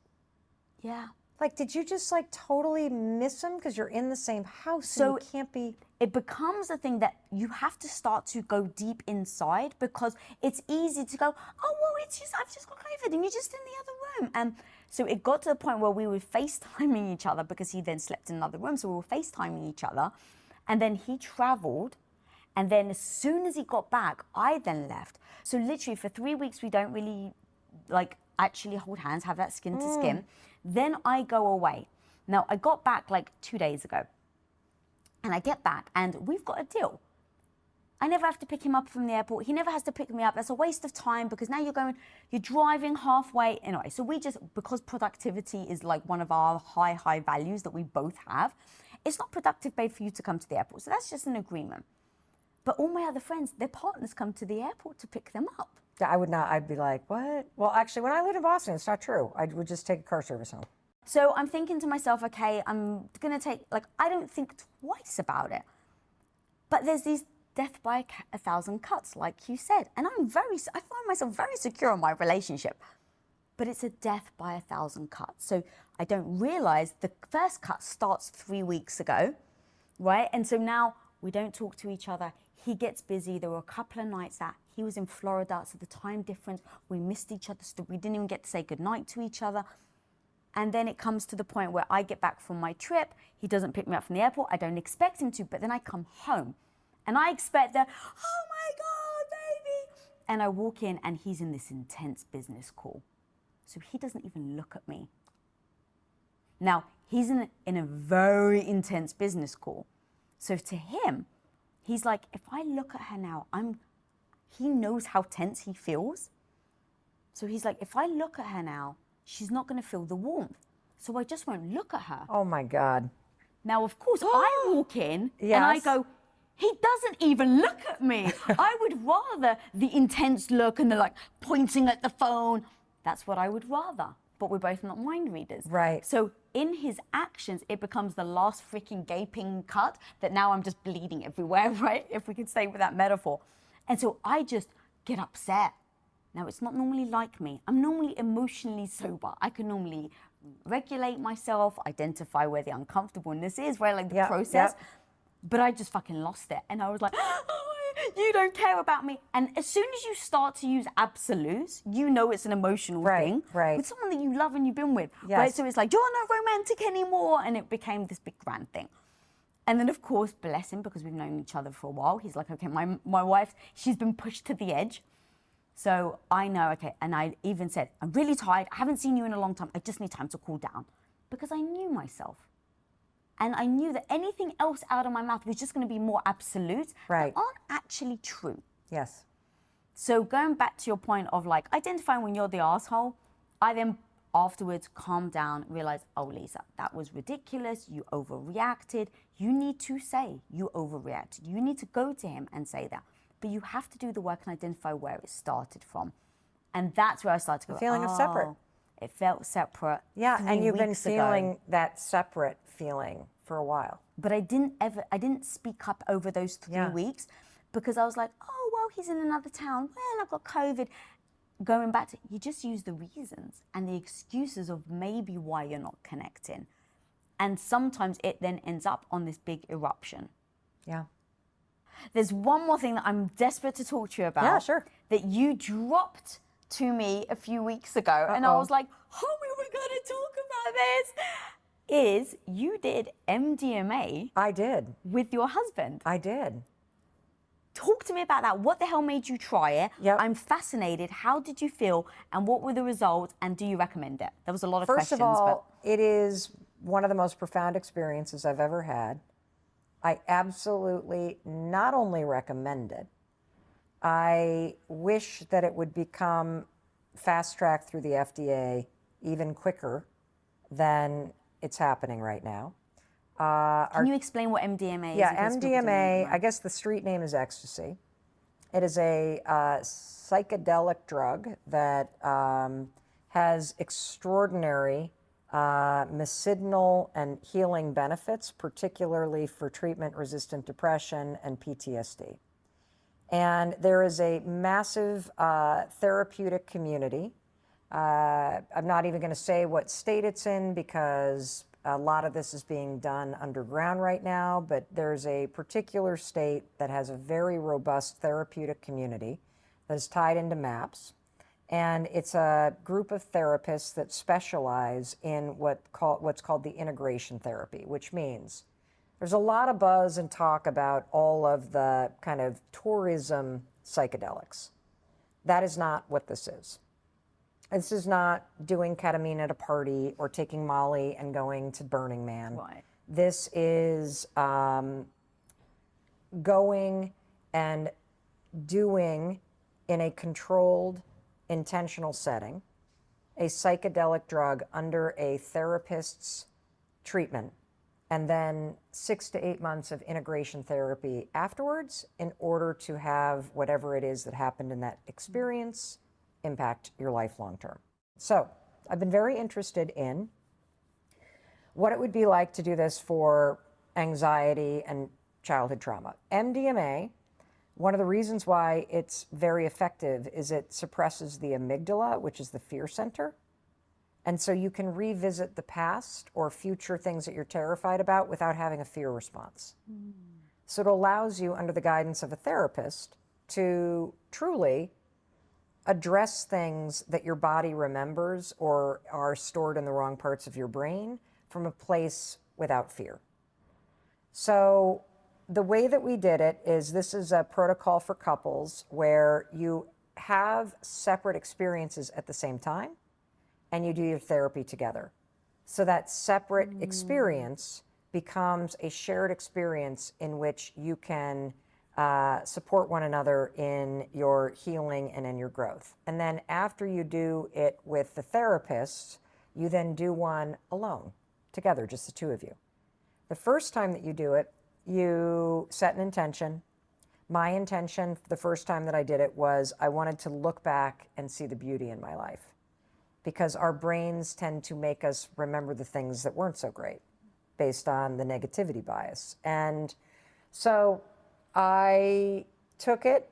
Yeah. Did you just totally miss him because you're in the same house and you can't be... It becomes a thing that you have to start to go deep inside because it's easy to go, oh, well, I've just got COVID and you're just in the other room. And so it got to the point where we were FaceTiming each other because he then slept in another room. So we were FaceTiming each other. And then he traveled. And then as soon as he got back, I then left. So literally for 3 weeks, we don't really actually hold hands, have that skin to skin. Then I go away. Now, I got back 2 days ago. And I get back and we've got a deal. I never have to pick him up from the airport. He never has to pick me up. That's a waste of time because now you're driving halfway. Anyway, so because productivity is one of our high values that we both have, it's not productive, babe, for you to come to the airport. So that's just an agreement. But all my other friends, their partners come to the airport to pick them up. I would not. I'd be like, what? Well, actually, when I lived in Boston, it's not true. I would just take a car service home. So I'm thinking to myself, okay, I'm going to take, I don't think twice about it. But there's these death by 1,000 cuts, like you said. And I find myself very secure in my relationship. But it's a death by 1,000 cuts. So I don't realize the first cut starts 3 weeks ago, right? And so now we don't talk to each other. He gets busy. There were a couple of nights that he was in Florida, so the time difference, we missed each other. So we didn't even get to say goodnight to each other. And then it comes to the point where I get back from my trip. He doesn't pick me up from the airport. I don't expect him to, but then I come home. And I expect that, oh my God, baby. And I walk in and he's in this intense business call. So he doesn't even look at me. Now, he's in a very intense business call. So to him, he's like, if I look at her now, he knows how tense he feels. So he's like, if I look at her now, she's not going to feel the warmth. So I just won't look at her. Oh my God. Now, of course, I walk in Yes. and I go, he doesn't even look at me. I would rather the intense look and the pointing at the phone. That's what I would rather. But we're both not mind readers. Right. So in his actions, it becomes the last freaking gaping cut that now I'm just bleeding everywhere, right? If we could stay with that metaphor. And so I just get upset. Now, it's not normally like me. I'm normally emotionally sober. I can normally regulate myself, identify where the uncomfortableness is, where the process. Yep. But I just fucking lost it. And I was like, oh, you don't care about me. And as soon as you start to use absolutes, you know it's an emotional thing. Right. With someone that you love and you've been with. Yes. Right? So it's like, you're not romantic anymore. And it became this big grand thing. And then, of course, bless him, because we've known each other for a while. He's like, okay, my wife, she's been pushed to the edge. So I know, okay, and I even said, I'm really tired. I haven't seen you in a long time. I just need time to cool down, because I knew myself. And I knew that anything else out of my mouth was just going to be more absolute, Right. that aren't actually true. Yes. So going back to your point of like identifying when you're the asshole, I then afterwards calmed down, realized, oh, Lisa, that was ridiculous. You overreacted. You need to say you overreacted. You need to go to him and say that. But you have to do the work and identify where it started from. And that's where I started to go, The feeling of separate. It felt separate. Yeah, 3 and you've been weeks ago. feeling that separate feeling for a while. But I didn't speak up over those 3 weeks, because I was like, oh, well, he's in another town. Well, I've got COVID. Going back to, you just use the reasons and the excuses of maybe why you're not connecting. And sometimes it then ends up on this big eruption. Yeah. There's one more thing that I'm desperate to talk to you about. Yeah, sure. That you dropped to me a few weeks ago. And I was like, oh, we were going to talk about this. Is you did MDMA. I did. With your husband. I did. Talk to me about that. What the hell made you try it? Yep. I'm fascinated. How did you feel? And what were the results? And do you recommend it? There was a lot of First questions. of all, it is one of the most profound experiences I've ever had. I absolutely not only recommend it, I wish that it would become fast-tracked through the FDA even quicker than it's happening right now. Can you explain what MDMA is? Yeah, in case people don't MDMA, know? I guess the street name is ecstasy. It is a psychedelic drug that has extraordinary medicinal and healing benefits, particularly for treatment-resistant depression and PTSD. And there is a massive therapeutic community. I'm not even going to say what state it's in, because a lot of this is being done underground right now, but there's a particular state that has a very robust therapeutic community that is tied into MAPS. And it's a group of therapists that specialize in what's called the integration therapy, which means there's a lot of buzz and talk about all of the kind of tourism psychedelics. That is not what this is. This is not doing ketamine at a party or taking Molly and going to Burning Man. Right. This is going and doing in a controlled, intentional setting a psychedelic drug under a therapist's treatment, and then 6 to 8 months of integration therapy afterwards in order to have whatever it is that happened in that experience impact your life long term. So I've been very interested in what it would be like to do this for anxiety and childhood trauma. MDMA, one of the reasons why it's very effective is it suppresses the amygdala, which is the fear center. And so you can revisit the past or future things that you're terrified about without having a fear response. So it allows you, under the guidance of a therapist, to truly address things that your body remembers or are stored in the wrong parts of your brain from a place without fear. So the way that we did it is, this is a protocol for couples where you have separate experiences at the same time and you do your therapy together. So that separate experience becomes a shared experience in which you can support one another in your healing and in your growth. And then after you do it with the therapist, you then do one alone, together, just the two of you. The first time that you do it, you set an intention. My intention the first time that I did it was I wanted to look back and see the beauty in my life, because our brains tend to make us remember the things that weren't so great based on the negativity bias. And so I took it,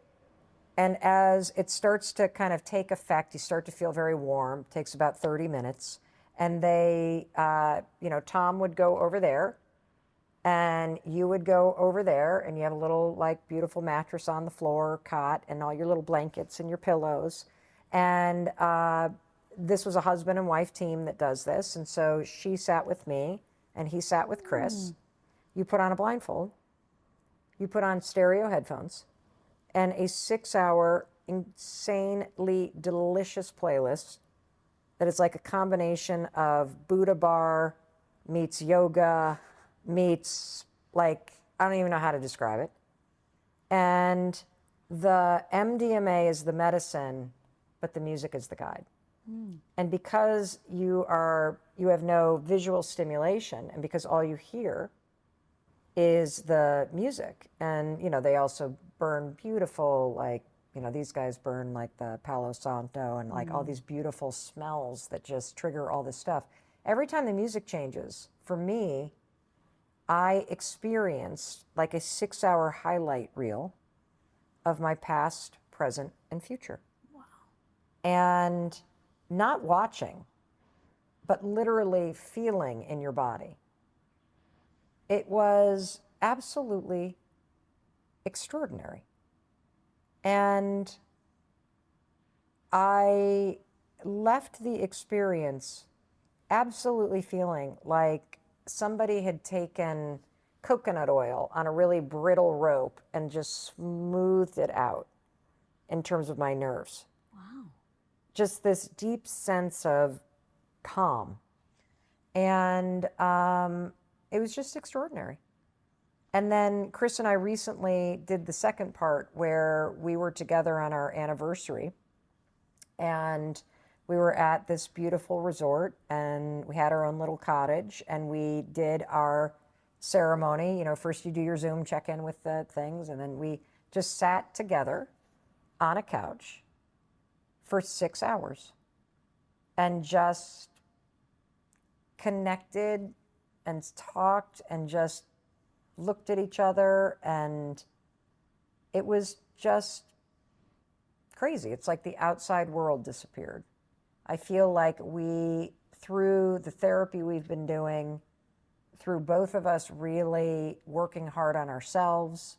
and as it starts to kind of take effect, you start to feel very warm. It takes about 30 minutes. And they, Tom would go over there, and you would go over there, and you have a little, like, beautiful mattress on the floor, cot, and all your little blankets and your pillows. And this was a husband and wife team that does this. And so she sat with me, and he sat with Chris. you put on a blindfold, you put on stereo headphones, and a 6-hour, insanely delicious playlist that is like a combination of Buddha bar meets yoga meets, like, I don't even know how to describe it. And the MDMA is the medicine, but the music is the guide. And because you have no visual stimulation, and because all you hear is the music, and they also burn beautiful, like, these guys burn like the Palo Santo and like all these beautiful smells that just trigger all this stuff. Every time the music changes, for me, I experienced like a 6-hour highlight reel of my past, present, and future. Wow. And not watching, but literally feeling in your body. It was absolutely extraordinary. And I left the experience absolutely feeling like somebody had taken coconut oil on a really brittle rope and just smoothed it out in terms of my nerves. Wow. Just this deep sense of calm. And it was just extraordinary. And then Chris and I recently did the second part where we were together on our anniversary. And we were at this beautiful resort, and we had our own little cottage, and we did our ceremony. First you do your Zoom check-in with the things, and then we just sat together on a couch for 6 hours and just connected and talked and just looked at each other, and it was just crazy. It's like the outside world disappeared. I feel like through the therapy we've been doing, through both of us really working hard on ourselves,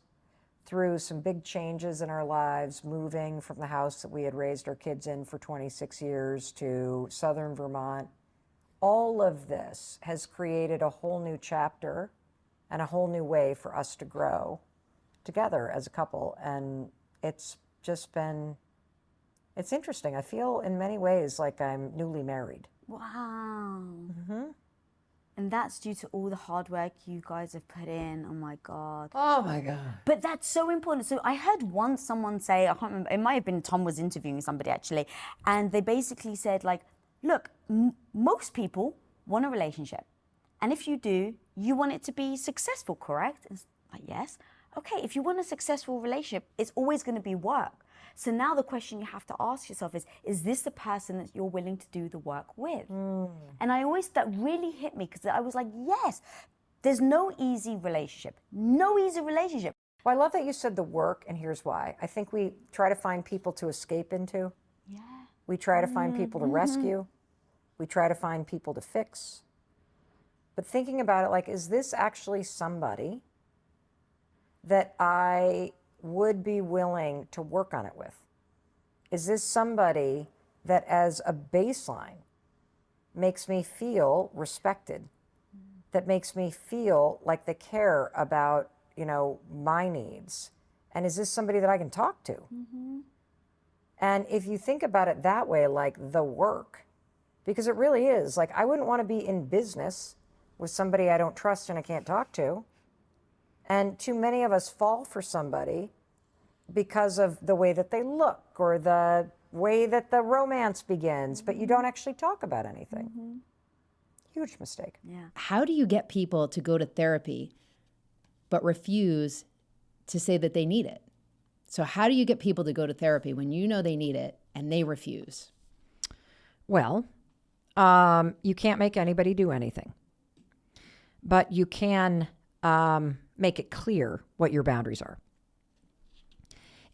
through some big changes in our lives, moving from the house that we had raised our kids in for 26 years to southern Vermont, all of this has created a whole new chapter and a whole new way for us to grow together as a couple. And it's just been, it's interesting. I feel in many ways like I'm newly married. Wow. Mm-hmm. And that's due to all the hard work you guys have put in. Oh my God. Oh my God. But that's so important. So I heard once someone say, I can't remember, it might have been Tom was interviewing somebody actually, and they basically said like, look, most people want a relationship. And if you do, you want it to be successful, correct? And it's like, yes. Okay, if you want a successful relationship, it's always going to be work. So now the question you have to ask yourself is this the person that you're willing to do the work with? And that really hit me, because I was like, yes, there's no easy relationship. No easy relationship. Well, I love that you said the work, and here's why. I think we try to find people to escape into. Yeah. We try to find people to rescue. We try to find people to fix. But thinking about it, like, is this actually somebody that I would be willing to work on it with? Is this somebody that as a baseline makes me feel respected, that makes me feel like they care about, my needs? And is this somebody that I can talk to? And if you think about it that way, like the work, because it really is, like, I wouldn't want to be in business with somebody I don't trust and I can't talk to. And too many of us fall for somebody because of the way that they look or the way that the romance begins, but you don't actually talk about anything. Huge mistake. Yeah. How do you get people to go to therapy but refuse to say that they need it? So how do you get people to go to therapy when you know they need it and they refuse? Well, you can't make anybody do anything, but you can make it clear what your boundaries are.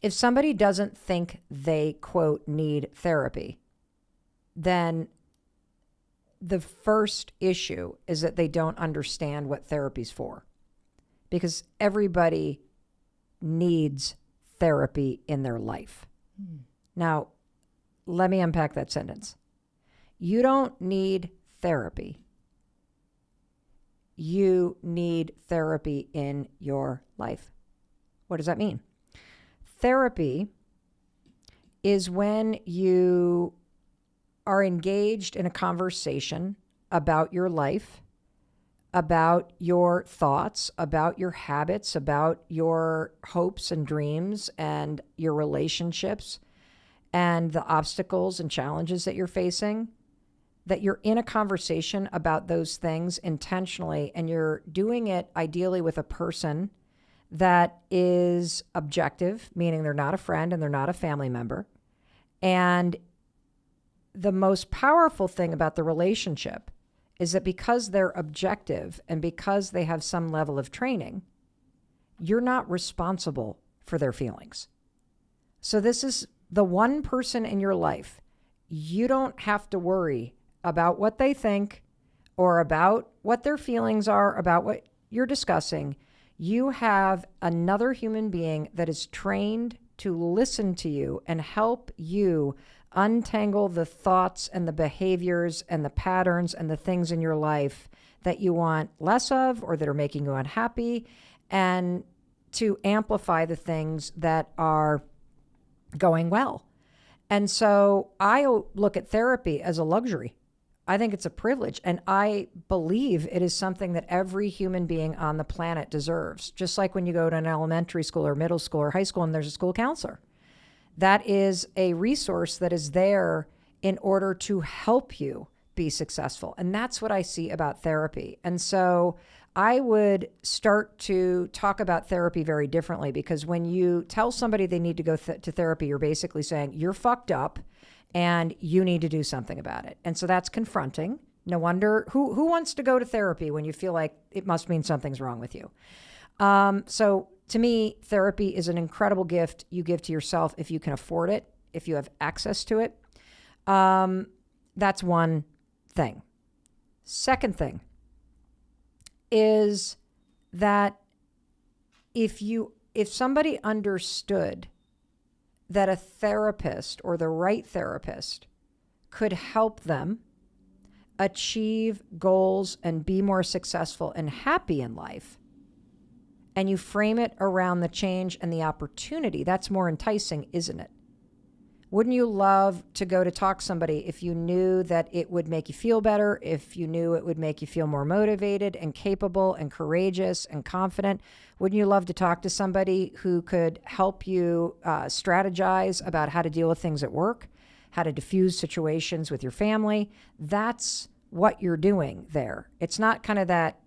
If somebody doesn't think they, quote, need therapy, then the first issue is that they don't understand what therapy's for. Because everybody needs therapy in their life. Now, let me unpack that sentence. You don't need therapy you need therapy in your life. What does that mean? Therapy is when you are engaged in a conversation about your life, about your thoughts, about your habits, about your hopes and dreams and your relationships and the obstacles and challenges that you're facing, that you're in a conversation about those things intentionally, and you're doing it ideally with a person that is objective, meaning they're not a friend and they're not a family member. And the most powerful thing about the relationship is that because they're objective and because they have some level of training, you're not responsible for their feelings. So this is the one person in your life. You don't have to worry about what they think or about what their feelings are, about what you're discussing. You have another human being that is trained to listen to you and help you untangle the thoughts and the behaviors and the patterns and the things in your life that you want less of or that are making you unhappy, and to amplify the things that are going well. And so I look at therapy as a luxury. I think it's a privilege, and I believe it is something that every human being on the planet deserves. Just like when you go to an elementary school or middle school or high school and there's a school counselor. That is a resource that is there in order to help you be successful. And that's what I see about therapy. And so I would start to talk about therapy very differently, because when you tell somebody they need to go to therapy, you're basically saying you're fucked up and you need to do something about it. And so that's confronting. No wonder who wants to go to therapy when you feel like it must mean something's wrong with you. So to me, therapy is an incredible gift you give to yourself if you can afford it, if you have access to it. That's one thing. Second thing is that if somebody understood that a therapist or the right therapist could help them achieve goals and be more successful and happy in life, and you frame it around the change and the opportunity, that's more enticing, isn't it? Wouldn't you love to go to talk to somebody if you knew that it would make you feel better, if you knew it would make you feel more motivated and capable and courageous and confident? Wouldn't you love to talk to somebody who could help you strategize about how to deal with things at work, how to diffuse situations with your family? That's what you're doing there. It's not kind of that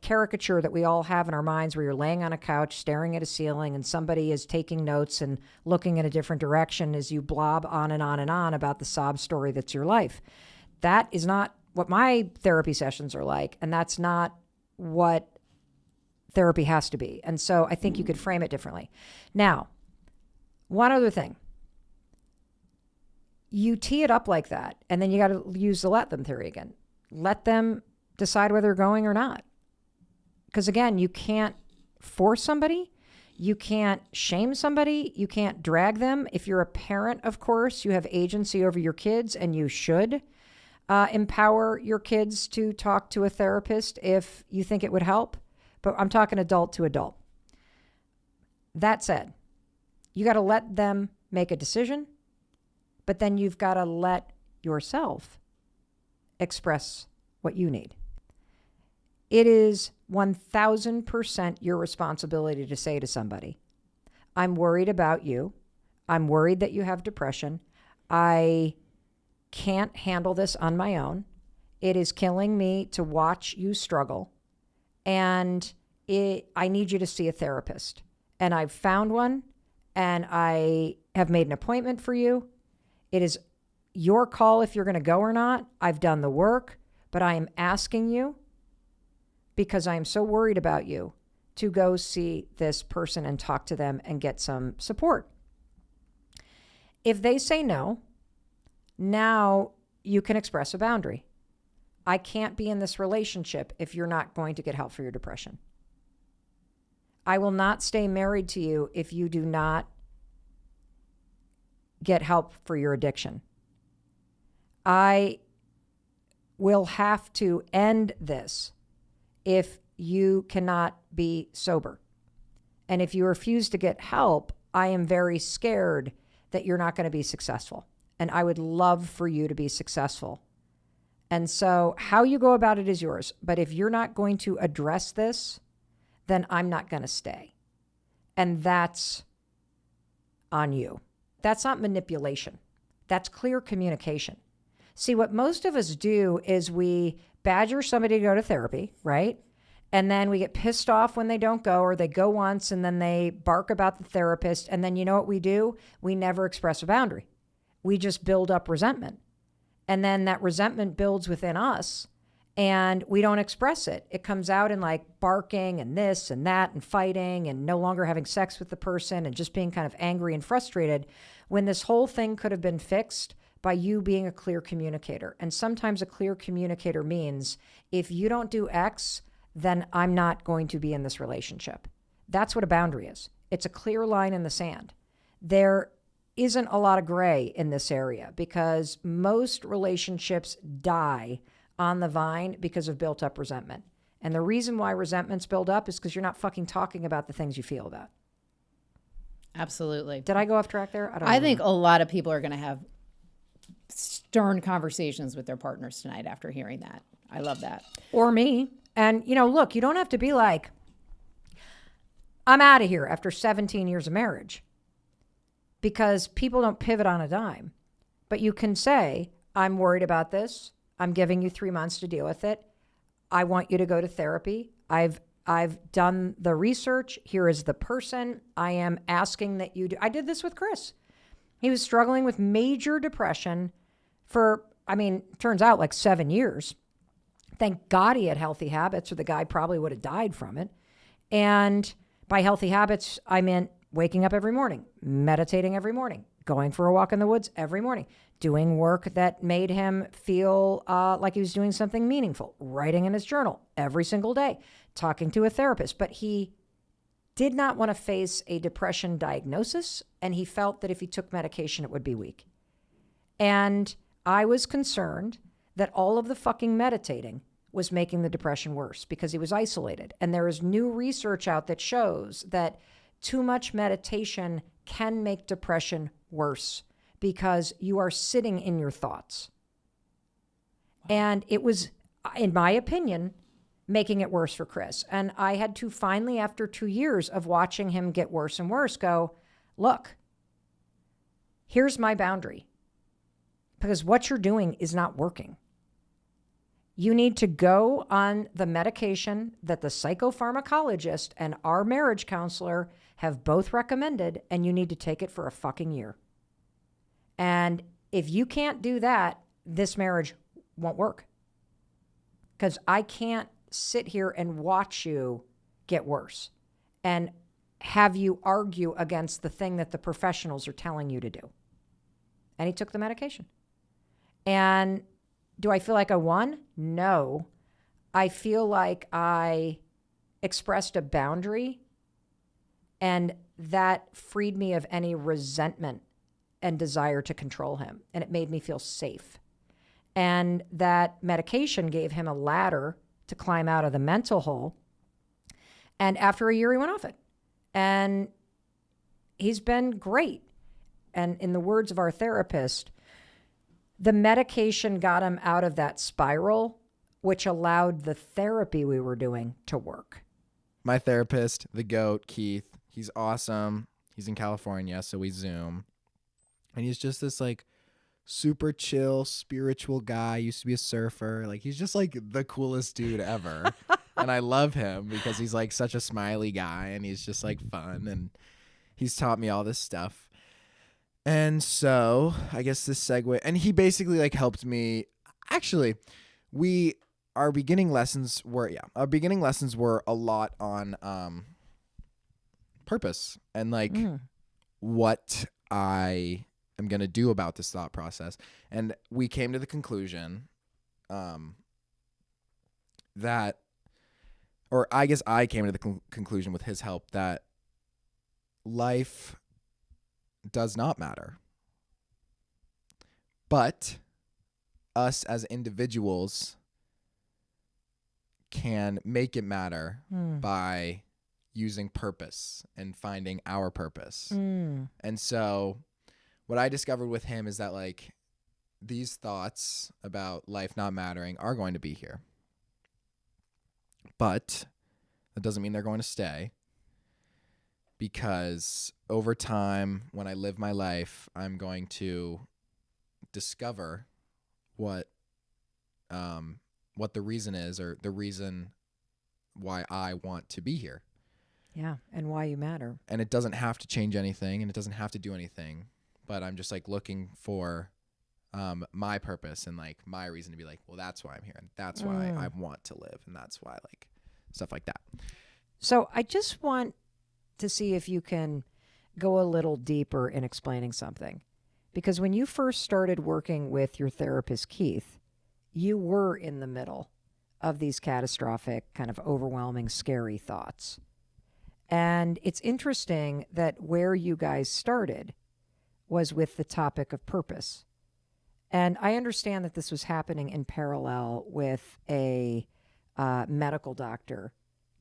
caricature that we all have in our minds where you're laying on a couch staring at a ceiling and somebody is taking notes and looking in a different direction as you blob on and on and on about the sob story that's your life. That is not what my therapy sessions are like, and that's not what therapy has to be. And so I think you could frame it differently. Now, one other thing. You tee it up like that, and then you got to use the let them theory again. Let them decide whether they're going or not. Because again, you can't force somebody. You can't shame somebody. You can't drag them. If you're a parent, of course, you have agency over your kids, and you should empower your kids to talk to a therapist if you think it would help. But I'm talking adult to adult. That said, you got to let them make a decision, but then you've got to let yourself express what you need. It is 1000% your responsibility to say to somebody, I'm worried about you. I'm worried that you have depression. I can't handle this on my own. It is killing me to watch you struggle. And I need you to see a therapist. And I've found one, and I have made an appointment for you. It is your call if you're going to go or not. I've done the work, but I am asking you, because I am so worried about you, to go see this person and talk to them and get some support. If they say no, now you can express a boundary. I can't be in this relationship if you're not going to get help for your depression. I will not stay married to you if you do not get help for your addiction. I will have to end this if you cannot be sober. And if you refuse to get help, I am very scared that you're not going to be successful. And I would love for you to be successful. And so how you go about it is yours. But if you're not going to address this, then I'm not going to stay. And that's on you. That's not manipulation. That's clear communication. See, what most of us do is we badger somebody to go to therapy, right? And then we get pissed off when they don't go, or they go once and then they bark about the therapist. And then you know what we do? We never express a boundary. We just build up resentment. And then that resentment builds within us and we don't express it. It comes out in like barking and this and that and fighting and no longer having sex with the person and just being kind of angry and frustrated, when this whole thing could have been fixed by you being a clear communicator. And sometimes a clear communicator means if you don't do X, then I'm not going to be in this relationship. That's what a boundary is. It's a clear line in the sand. There isn't a lot of gray in this area because most relationships die on the vine because of built up resentment. And the reason why resentments build up is because you're not fucking talking about the things you feel about. Absolutely. Did I go off track there? I think a lot of people are going to have stern conversations with their partners tonight after hearing that. I love that. Or me. And, you know, look, you don't have to be like, I'm out of here after 17 years of marriage, because people don't pivot on a dime. But you can say, I'm worried about this. I'm giving you 3 months to deal with it. I want you to go to therapy. I've done the research. Here is the person. I am asking that you do. I did this with Chris. He was struggling with major depression for, turns out like 7 years. Thank God he had healthy habits, or the guy probably would have died from it. And by healthy habits, I meant waking up every morning, meditating every morning, going for a walk in the woods every morning, doing work that made him feel like he was doing something meaningful, writing in his journal every single day, talking to a therapist. But he did not want to face a depression diagnosis, and he felt that if he took medication, it would be weak. And I was concerned that all of the fucking meditating was making the depression worse because he was isolated. And there is new research out that shows that too much meditation can make depression worse because you are sitting in your thoughts. Wow. And it was, in my opinion, making it worse for Chris. And I had to finally, after 2 years of watching him get worse and worse, go, look, here's my boundary. Because what you're doing is not working. You need to go on the medication that the psychopharmacologist and our marriage counselor have both recommended, and you need to take it for a fucking year. And if you can't do that, this marriage won't work. Because I can't sit here and watch you get worse and have you argue against the thing that the professionals are telling you to do. And he took the medication. And do I feel like I won? No. I feel like I expressed a boundary, and that freed me of any resentment and desire to control him. And it made me feel safe. And that medication gave him a ladder to climb out of the mental hole. And after a year, he went off it. And he's been great. And in the words of our therapist, the medication got him out of that spiral, which allowed the therapy we were doing to work. My therapist, the GOAT, Keith, he's awesome. He's in California, so we Zoom. And he's just this like super chill, spiritual guy. Used to be a surfer. Like, he's just like the coolest dude ever. And I love him because he's like such a smiley guy and he's just like fun. And he's taught me all this stuff. And so I guess this segue, and he basically like helped me. Actually, our beginning lessons were a lot on purpose and like what I am going to do about this thought process. And we came to the conclusion that, or I guess I came to the conclusion with his help, that life does not matter. But us as individuals can make it matter by using purpose and finding our purpose. And so what I discovered with him is that like these thoughts about life not mattering are going to be here. But that doesn't mean they're going to stay, because over time, when I live my life, I'm going to discover what the reason is, or the reason why I want to be here. Yeah, and why you matter. And it doesn't have to change anything, and it doesn't have to do anything, but I'm just like looking for my purpose and like my reason to be like, well, that's why I'm here, and that's why I want to live, and that's why, like, stuff like that. So I just want to see if you can go a little deeper in explaining something. Because when you first started working with your therapist, Keith, you were in the middle of these catastrophic, kind of overwhelming, scary thoughts. And it's interesting that where you guys started was with the topic of purpose. And I understand that this was happening in parallel with a medical doctor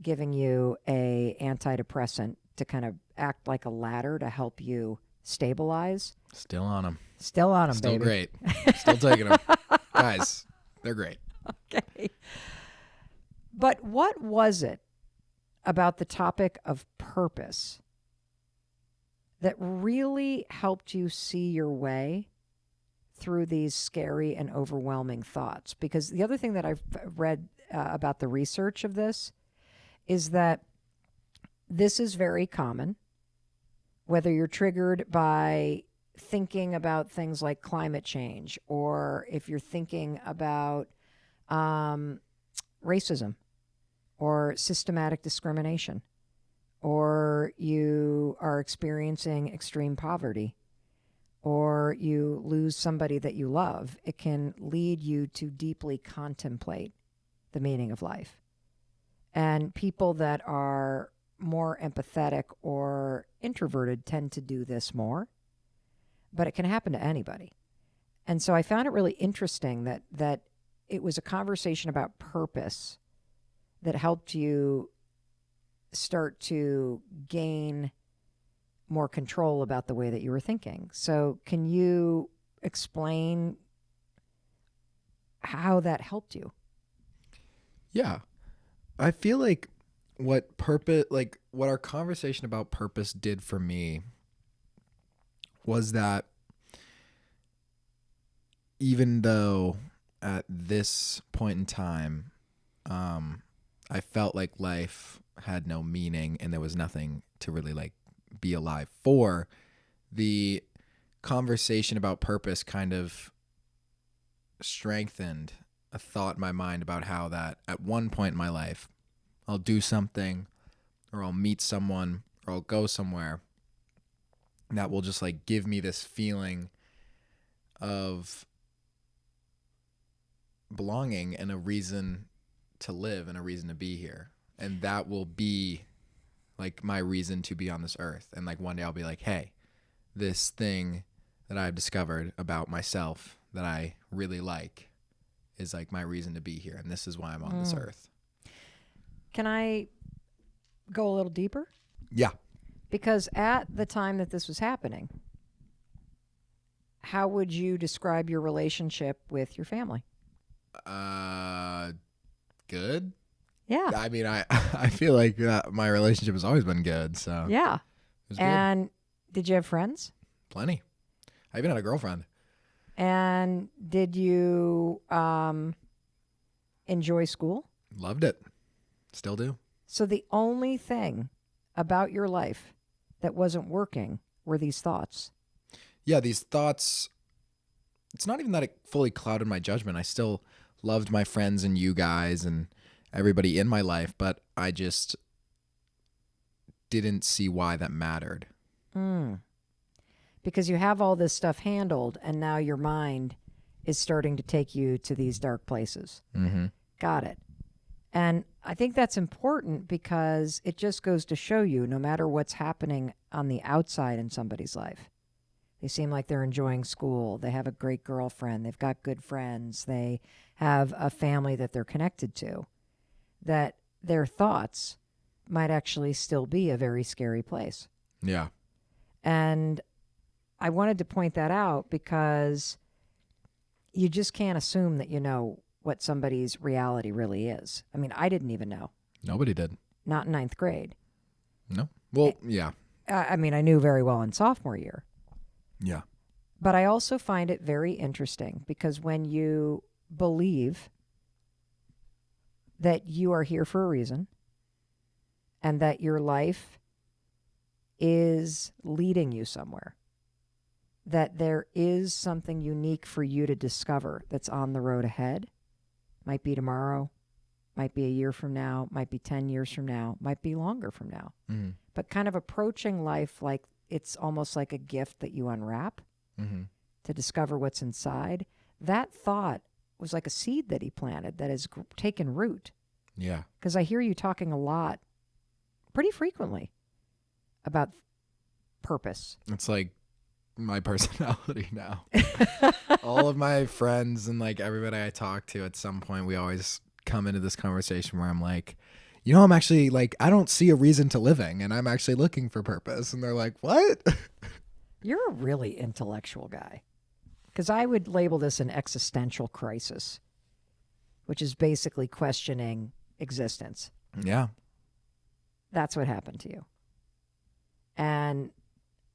giving you a antidepressant to kind of act like a ladder to help you stabilize. Still on them. Still on them, Still baby. great. Still taking them. Guys, they're great. Okay. But what was it about the topic of purpose that really helped you see your way through these scary and overwhelming thoughts? Because the other thing that I've read about the research of this is that this is very common, whether you're triggered by thinking about things like climate change, or if you're thinking about racism or systematic discrimination, or you are experiencing extreme poverty, or you lose somebody that you love, it can lead you to deeply contemplate the meaning of life. And people that are more empathetic or introverted tend to do this more, but it can happen to anybody. And so I found it really interesting that it was a conversation about purpose that helped you start to gain more control about the way that you were thinking. So can you explain how that helped you? Yeah. I feel like what our conversation about purpose did for me was that even though at this point in time, I felt like life had no meaning and there was nothing to really like be alive for, the conversation about purpose kind of strengthened a thought in my mind about how that at one point in my life, I'll do something, or I'll meet someone, or I'll go somewhere that will just like give me this feeling of belonging and a reason to live and a reason to be here. And that will be like my reason to be on this earth. And like one day I'll be like, hey, this thing that I've discovered about myself that I really like is like my reason to be here. And this is why I'm on this earth. Can I go a little deeper? Yeah. Because at the time that this was happening, how would you describe your relationship with your family? Good. Yeah. I mean, I feel like my relationship has always been good. So Yeah. it was good. And did you have friends? Plenty. I even had a girlfriend. And did you enjoy school? Loved it. Still do. So the only thing about your life that wasn't working were these thoughts. Yeah, these thoughts, it's not even that it fully clouded my judgment. I still loved my friends and you guys and everybody in my life, but I just didn't see why that mattered. Because you have all this stuff handled, and now your mind is starting to take you to these dark places. Mm-hmm. Got it. And I think that's important because it just goes to show you, no matter what's happening on the outside in somebody's life, they seem like they're enjoying school. They have a great girlfriend. They've got good friends. They have a family that they're connected to. that their thoughts might actually still be a very scary place. Yeah. And I wanted to point that out because you just can't assume that you know what somebody's reality really is. I mean, I didn't even know. Nobody did. Not in ninth grade. No. Well, yeah. I mean, I knew very well in sophomore year. Yeah. But I also find it very interesting because when you believe that you are here for a reason and that your life is leading you somewhere, that there is something unique for you to discover that's on the road ahead, might be tomorrow, might be a year from now, might be 10 years from now, might be longer from now. Mm-hmm. But kind of approaching life like it's almost like a gift that you unwrap to discover what's inside. That thought was like a seed that he planted that has taken root. Yeah. Because I hear you talking a lot, pretty frequently, about purpose. It's like my personality now. All of my friends and like everybody I talk to, at some point we always come into this conversation where I'm like, you know, I'm actually like, I don't see a reason to living and I'm actually looking for purpose. And they're like, what? You're a really intellectual guy. Because I would label this an existential crisis, which is basically questioning existence. Yeah. That's what happened to you. And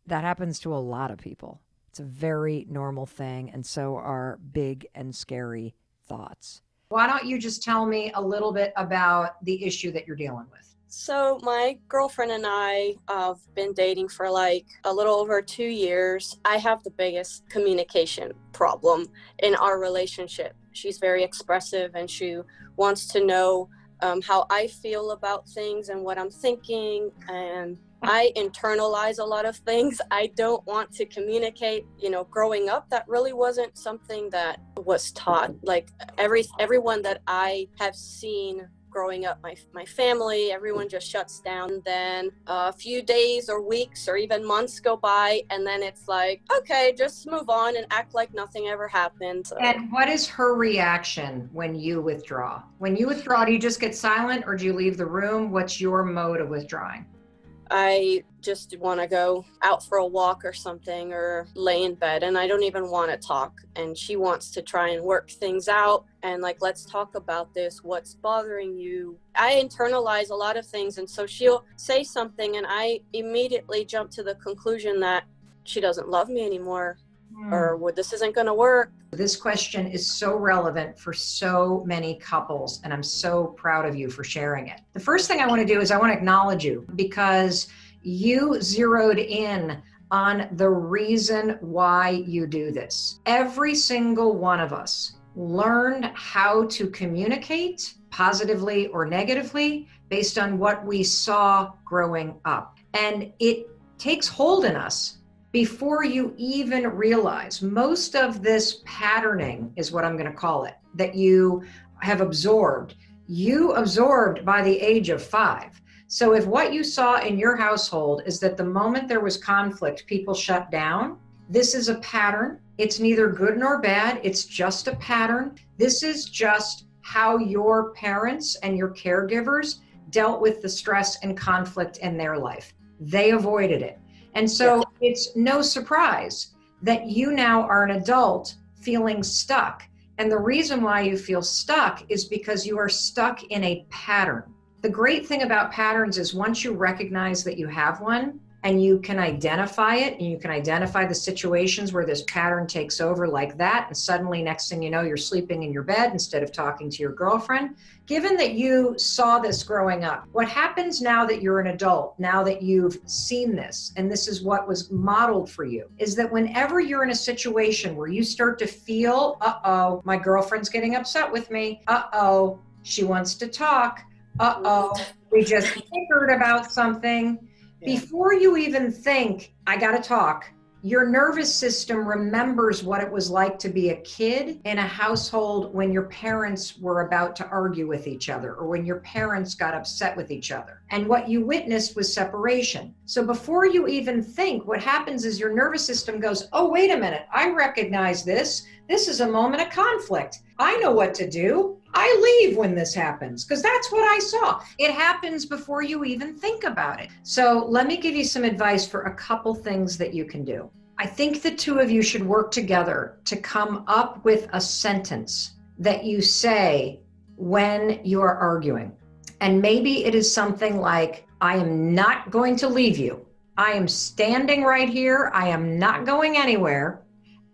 that happens to a lot of people. It's a very normal thing, and so are big and scary thoughts. Why don't you just tell me a little bit about the issue that you're dealing with? So my girlfriend and I have been dating for like a little over 2 years. I have the biggest communication problem in our relationship. She's very expressive and she wants to know how I feel about things and what I'm thinking. And I internalize a lot of things. I don't want to communicate. You know, growing up, that really wasn't something that was taught. Like everyone that I have seen growing up, my family, everyone just shuts down. Then a few days or weeks or even months go by, and then it's like, okay, just move on and act like nothing ever happened. So. And what is her reaction when you withdraw? When you withdraw, do you just get silent or do you leave the room? What's your mode of withdrawing? I just want to go out for a walk or something or lay in bed, and I don't even want to talk. And she wants to try and work things out and like, let's talk about this. What's bothering you? I internalize a lot of things. And so she'll say something and I immediately jump to the conclusion that she doesn't love me anymore or this isn't going to work. This question is so relevant for so many couples, and I'm so proud of you for sharing it. The first thing I want to do is I want to acknowledge you because you zeroed in on the reason why you do this. Every single one of us learned how to communicate positively or negatively based on what we saw growing up. And it takes hold in us before you even realize. Most of this patterning is what I'm going to call it, that you have absorbed. You absorbed by the age of 5. So if what you saw in your household is that the moment there was conflict, people shut down, this is a pattern. It's neither good nor bad. It's just a pattern. This is just how your parents and your caregivers dealt with the stress and conflict in their life. They avoided it. And so it's no surprise that you now are an adult feeling stuck. And the reason why you feel stuck is because you are stuck in a pattern. The great thing about patterns is once you recognize that you have one and you can identify it and you can identify the situations where this pattern takes over like that, and suddenly next thing you know, you're sleeping in your bed instead of talking to your girlfriend. Given that you saw this growing up, what happens now that you're an adult, now that you've seen this, and this is what was modeled for you, is that whenever you're in a situation where you start to feel, uh-oh, my girlfriend's getting upset with me, uh-oh, she wants to talk, uh-oh, we just figured about something. Before you even think, I gotta talk, your nervous system remembers what it was like to be a kid in a household when your parents were about to argue with each other or when your parents got upset with each other. And what you witnessed was separation. So before you even think, what happens is your nervous system goes, oh, wait a minute, I recognize this. This is a moment of conflict. I know what to do. I leave when this happens because that's what I saw. It happens before you even think about it. So let me give you some advice for a couple things that you can do. I think the two of you should work together to come up with a sentence that you say when you are arguing. And maybe it is something like, I am not going to leave you. I am standing right here. I am not going anywhere.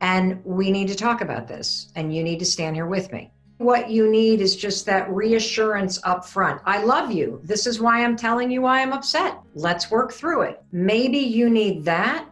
And we need to talk about this. And you need to stand here with me. What you need is just that reassurance up front. I love you. This is why I'm telling you why I'm upset. Let's work through it. Maybe you need that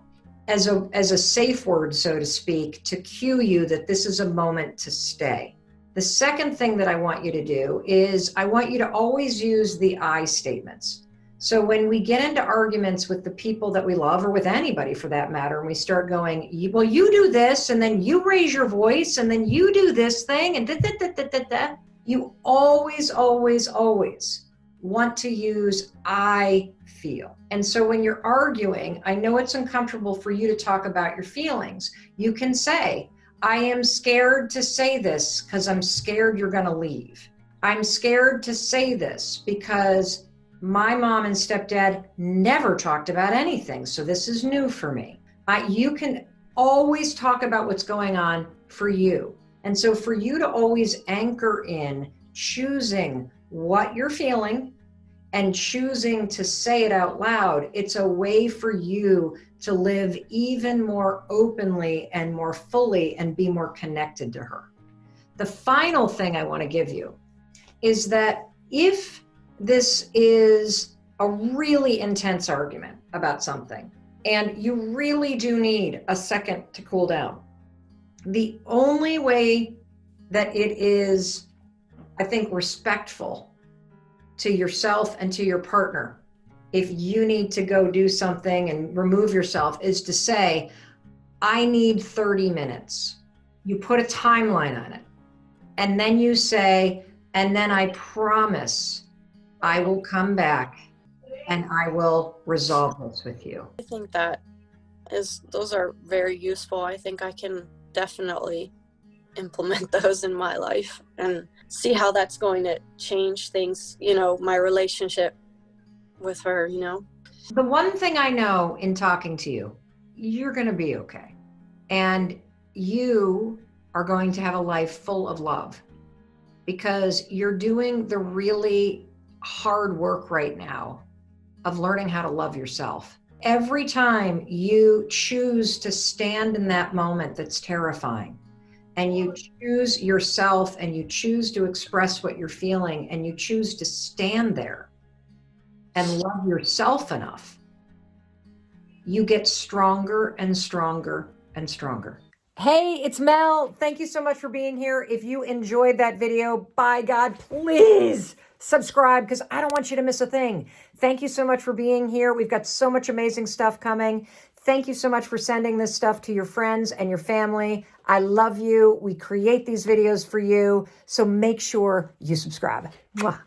as a safe word, so to speak, to cue you that this is a moment to stay. The second thing that I want you to do is I want you to always use the I statements. So when we get into arguments with the people that we love, or with anybody for that matter, and we start going, well, you do this, and then you raise your voice, and then you do this thing, and da. You always, always, always want to use I feel. And so when you're arguing, I know it's uncomfortable for you to talk about your feelings. You can say, I am scared to say this because I'm scared you're going to leave. I'm scared to say this because my mom and stepdad never talked about anything, so this is new for me. You can always talk about what's going on for you. And so for you to always anchor in choosing what you're feeling and choosing to say it out loud, it's a way for you to live even more openly and more fully and be more connected to her. The final thing I want to give you is that if this is a really intense argument about something, and you really do need a second to cool down, the only way that it is, I think, respectful to yourself and to your partner, if you need to go do something and remove yourself, is to say, I need 30 minutes. You put a timeline on it. And then you say, and then I promise I will come back and I will resolve this with you. I think those are very useful. I think I can definitely implement those in my life and see how that's going to change things, my relationship with her, The one thing I know in talking to you, you're going to be okay. And you are going to have a life full of love because you're doing the really hard work right now of learning how to love yourself. Every time you choose to stand in that moment that's terrifying, and you choose yourself and you choose to express what you're feeling and you choose to stand there and love yourself enough, you get stronger and stronger and stronger. Hey, it's Mel. Thank you so much for being here. If you enjoyed that video, by God, please subscribe because I don't want you to miss a thing. Thank you so much for being here. We've got so much amazing stuff coming. Thank you so much for sending this stuff to your friends and your family. I love you. We create these videos for you. So make sure you subscribe. Mwah.